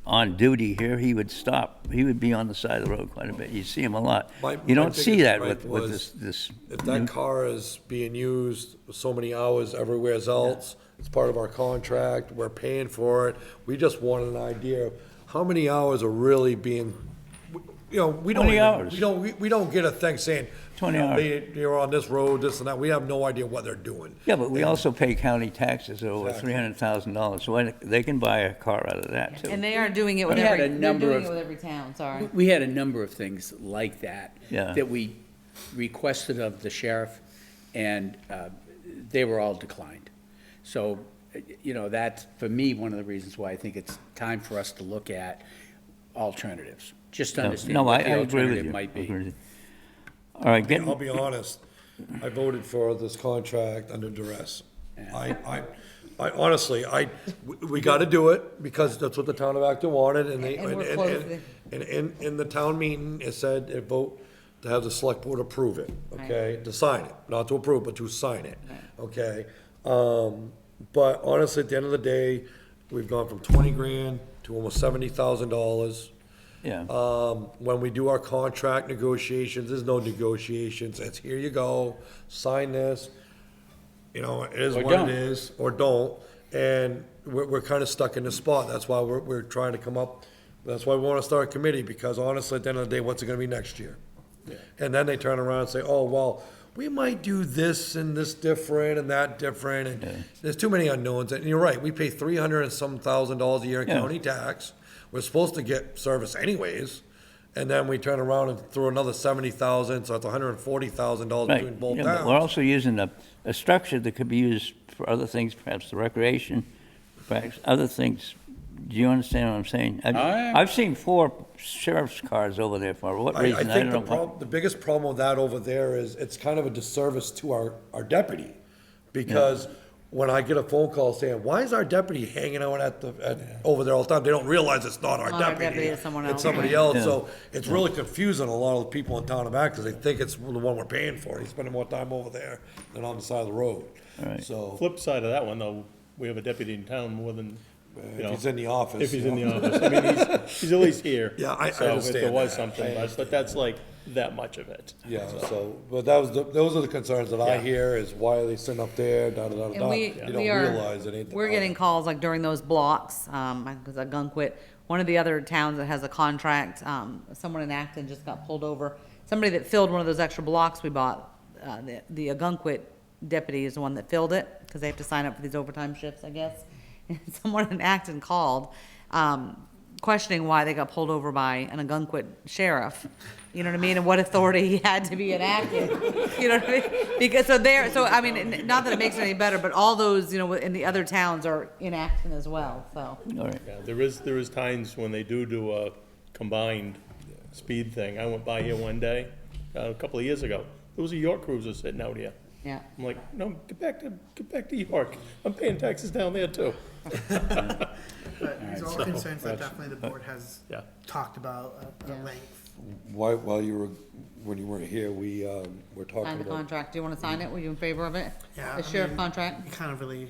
S9: on duty here, he would stop. He would be on the side of the road quite a bit. You see him a lot.
S1: My
S9: You don't see
S1: biggest
S9: that
S1: gripe
S9: with
S1: was
S9: this.
S1: If that car is being used so many hours everywhere else, it's part of our contract, we're paying for it. We just wanted an idea of how many hours are really being, you know, we don't
S9: 20
S1: even,
S9: hours.
S1: we don't get a thing saying,
S9: 20
S1: you know,
S9: hours.
S1: they're on this road, this and that. We have no idea what they're doing.
S9: Yeah, but we also pay county taxes over
S1: Exactly.
S9: $300,000, so they can buy a car out of that, too.
S4: And they are doing it with
S2: We had
S4: every,
S2: a
S4: they're
S2: number
S4: doing it
S2: of-
S4: with every town, sorry.
S2: We had a number of things like that.
S9: Yeah.
S2: That we requested of the sheriff, and they were all declined. So, you know, that's, for me, one of the reasons why I think it's time for us to look at alternatives, just to understand
S9: No,
S2: what
S9: I
S2: the
S9: agree with
S2: alternative
S9: you.
S2: might
S9: I agree
S2: be.
S9: with you. All right,
S1: I'll be honest, I voted for this contract under duress. I honestly, we gotta do it, because that's what the town of Acton wanted, and they,
S4: And we're close.
S1: and in the town meeting, it said, it vote to have the select board approve it, okay? To sign it, not to approve, but to sign it, okay? But honestly, at the end of the day, we've gone from 20 grand to almost $70,000.
S9: Yeah,
S1: When we do our contract negotiations, there's no negotiations, it's here you go, sign this, you know, it is
S2: Or
S1: what
S2: don't.
S1: it is, or don't, and we're kind of stuck in this spot, that's why we're trying to come up, that's why we want to start a committee, because honestly, at the end of the day, what's it gonna be next year? And then they turn around and say, oh, well, we might do this and this different and that different, and there's too many unknowns, and you're right, we pay $300 and some thousand a year in
S9: Yeah.
S1: county tax, we're supposed to get service anyways, and then we turn around and throw another 70,000, so it's $140,000
S9: right.
S1: between both
S9: Yeah, but we're
S1: towns.
S9: also using a structure that could be used for other things, perhaps the recreation, perhaps other things. Do you understand what I'm saying?
S2: am.
S9: I've seen 4 sheriff's cars over there, for what
S1: I
S9: reason, I
S1: think
S9: don't know.
S1: the biggest problem with that over there is, it's kind of a disservice to our deputy, because when I get a phone call saying, why is our deputy hanging out over there all the time? They don't realize it's not our
S4: Not our
S1: deputy.
S4: deputy, it's someone else,
S1: It's somebody
S4: right.
S1: else,
S9: Yeah.
S1: so it's really confusing a lot of the people in town of Acton, they think it's the one we're paying for. He's spending more time over there than on the side of the road.
S9: Right.
S1: So,
S3: Flip side of that one, though, we have a deputy in town more than, you
S1: if
S3: know,
S1: he's in the office.
S3: if he's
S1: you
S3: in the
S1: know.
S3: office. I mean, he's at least here.
S1: Yeah, I
S3: So if there
S1: understand
S3: was
S1: that.
S3: something, but that's like that much of it.
S1: Yeah, so, but those are the concerns that I
S3: Yeah.
S1: hear, is why are they sitting up there, da, da, da, da.
S4: And we,
S1: You don't
S4: we are,
S1: realize it ain't. the
S4: we're getting
S1: money.
S4: calls like during those blocks, because of Gunquit. One of the other towns that has a contract, someone in Acton just got pulled over. Somebody that filled one of those extra blocks we bought, the Gunquit deputy is the one that filled it, because they have to sign up for these overtime shifts, I guess. And someone in Acton called, questioning why they got pulled over by an Ogunquit sheriff. You know what I mean? And what authority he had to be in Acton. You know what I mean? Because so I mean, not that it makes it any better, but all those, you know, in the other towns are in Acton as well, so.
S9: All right.
S3: Yeah, there is times when they do a combined speed thing. I went by here one day, a couple of years ago. There was a York cruiser sitting out here.
S4: Yeah.
S3: I'm like, no, get back to York. I'm paying taxes down there too.
S10: But these are all concerns that definitely the board has
S3: Yeah.
S10: talked about at length.
S1: While when you weren't here, we, were talking
S4: Sign the
S1: about,
S4: contract. Do you want to sign it? Were you in favor of it?
S10: Yeah,
S4: The
S10: I
S4: sheriff
S10: mean,
S4: contract?
S10: You kind of really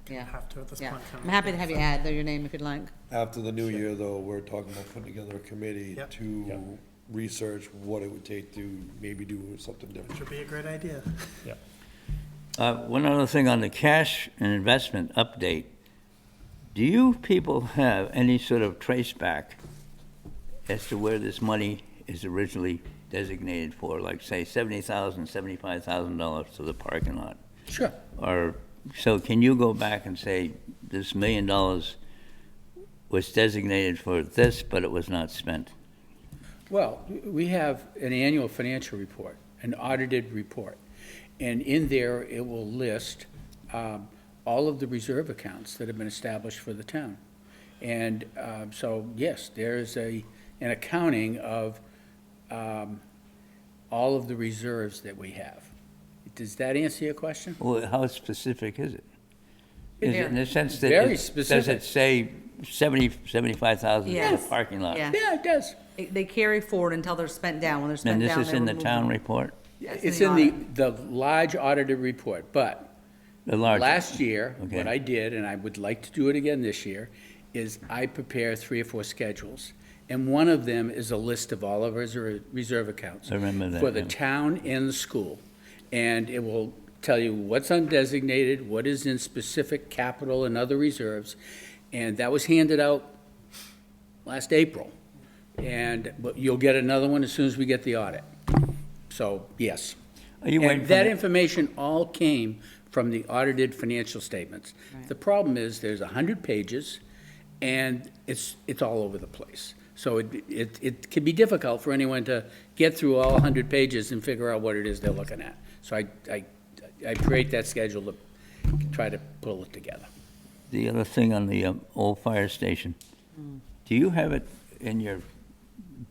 S4: Yeah.
S10: have to at this
S4: Yeah.
S10: point.
S4: I'm happy to have you add your name if you'd like.
S1: after the new year though, we're talking about putting together a committee
S10: Yep.
S1: to research what it would take to maybe do something different.
S10: Which would be a great idea.
S3: Yeah.
S9: One other thing on the cash and investment update. Do you people have any sort of trace back as to where this money is originally designated for? Like, say, $70,000, $75,000 to the parking lot?
S2: Sure.
S9: Or, so can you go back and say, this $1 million was designated for this, but it was not spent?
S2: Well, we have an annual financial report, an audited report, and in there, it will list all of the reserve accounts that have been established for the town. And so, yes, there is an accounting of all of the reserves that we have. Does that answer your question?
S9: Well, how specific is it? Is it in the sense that?
S2: Very
S9: Does
S2: specific.
S9: it say 75,000 for the
S4: Yes.
S9: parking lot?
S4: Yeah.
S2: Yeah, it does.
S4: They carry forward until they're spent down. When they're spent
S9: And
S4: down,
S9: this is
S4: they
S9: in the
S4: remove
S9: town
S4: them.
S9: report?
S4: That's
S2: It's
S4: the
S2: in
S4: audit.
S2: the large audited report, but
S9: The large?
S2: last year,
S9: Okay.
S2: what I did, and I would like to do it again this year, is I prepare 3 or 4 schedules. And one of them is a list of all of our reserve accounts.
S9: I remember that,
S2: For the
S9: yeah.
S2: town and the school. And it will tell you what's undesignated, what is in specific capital and other reserves, and that was handed out last April. But you'll get another one as soon as we get the audit. So, yes.
S9: Are you waiting
S2: And
S9: for
S2: that
S9: the-
S2: information all came from the audited financial statements. The problem is, there's 100 pages, and it's all over the place. So it can be difficult for anyone to get through all 100 pages and figure out what it is they're looking at. So I create that schedule to try to pull it together.
S9: The other thing on the old fire station, do you have it in your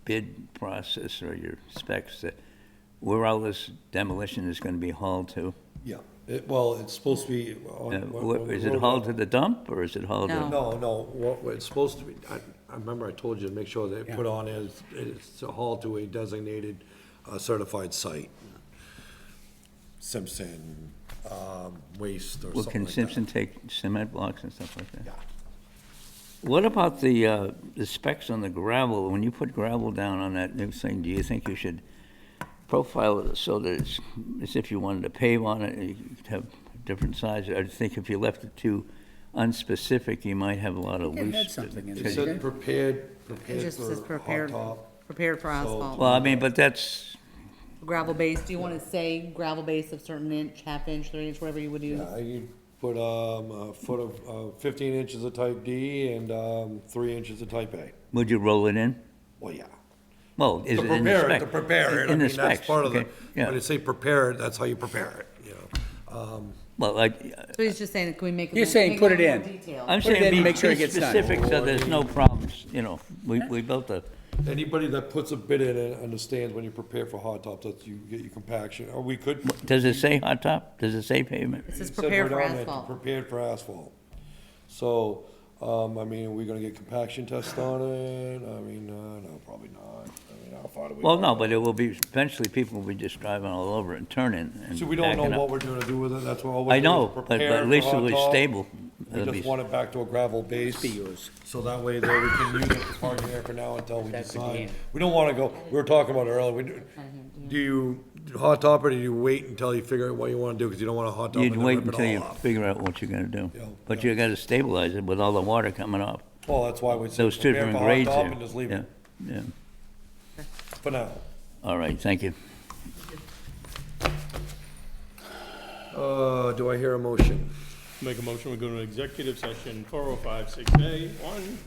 S9: bid process or your specs that where all this demolition is going to be hauled to?
S1: Yeah, well, it's supposed to be.
S9: Is it hauled to the dump, or is it hauled to?
S4: No.
S1: No, what it's supposed to be, I remember I told you to make sure that it put on is, it's hauled to a designated, certified site. Simpson, waste or
S9: Well,
S1: something
S9: can
S1: like that.
S9: Simpson take cement blocks and stuff like that?
S1: Yeah.
S9: What about the specs on the gravel? When you put gravel down on that new thing, do you think you should profile it so that it's as if you wanted to pave on it, you could have different sizes? I think if you left it too unspecific, you might have a lot of
S2: It
S9: loose.
S2: had something in
S1: It
S2: it.
S1: said prepared
S4: It just says
S1: for hot
S4: prepared,
S1: top.
S4: prepared for asphalt.
S9: Well, I mean, but that's,
S4: Gravel base, do you wanna say gravel base of certain inch, half inch, 3 inch, whatever you would use?
S1: Yeah, you put, a foot of, 15 inches of type D and, 3 inches of type A.
S9: would you roll it in?
S1: Well, yeah.
S9: Well, is
S1: To
S9: it in the
S1: prepare it,
S9: spec?
S1: to prepare it, I
S9: In the
S1: mean, that's
S9: specs,
S1: part of the,
S9: okay, yeah.
S1: when you say prepare it, that's how you prepare it, you know.
S9: Well,
S4: So he's just saying, can we make it?
S2: You're saying
S4: make
S2: put
S4: it
S2: it
S4: more
S2: in.
S4: detailed?
S9: I'm
S2: Put it in
S9: saying
S2: and
S9: be
S2: make sure it gets done.
S9: specific so there's no problems, you know. We built a,
S1: Anybody that puts a bid in it understands when you prepare for hot top, that you get your compaction, or we could.
S9: does it say hot top? Does it say pavement?
S4: It says
S1: It said
S4: prepared
S1: right
S4: for
S1: on there,
S4: asphalt.
S1: Prepared for asphalt. So, I mean, are we gonna get compaction tests on it? I mean, no, probably not. I mean, how far do we?
S9: Well, no, but it will be, eventually people will be just driving all over it and turning and
S1: So we don't know
S9: backing
S1: what
S9: up.
S1: we're gonna do with it, that's what all we're
S9: I
S1: doing is
S9: know, but
S1: prepare
S9: at
S1: for
S9: least it
S1: hot
S9: was
S1: top.
S9: stable.
S1: We
S9: It'll
S1: just
S9: be-
S1: want it back to a gravel base.
S2: Be yours.
S1: So that way there we can use it for parking there for now until we
S2: That's the
S1: decide.
S2: game.
S1: We don't wanna go, we were talking about it earlier, do you hot top it, or do you wait until you figure out what you wanna do, cause you don't wanna hot top it
S9: You'd
S1: and
S9: wait
S1: rip
S9: until
S1: it
S9: you
S1: all off.
S9: figure out what you're gonna do.
S1: Yeah,
S9: But
S1: yeah.
S9: you gotta stabilize it with all the water coming off.
S1: Well, that's why we say
S9: Those two
S1: prepare
S9: different
S1: for hot
S9: grades
S1: top
S9: there.
S1: and just leave
S9: Yeah,
S1: it
S9: yeah.
S1: for now.
S9: All right, thank you.
S1: Do I hear a motion?
S3: Make a motion, we go to an executive session, 405-6A, one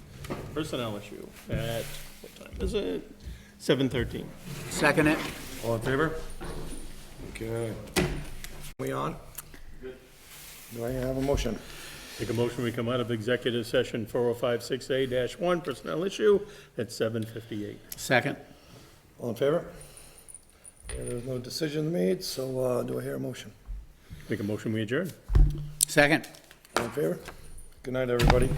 S3: personnel issue at, what time is it? 7:13.
S2: Second it?
S1: All in favor? Okay. We on? Do I have a motion?
S3: Make a motion, we come out of executive session, 405-6A-1 personnel issue at 7:58.
S2: Second?
S1: All in favor? Okay, there's no decision made, so, do I hear a motion?
S3: Make a motion, we adjourn.
S2: Second?
S1: All in favor? Good night, everybody.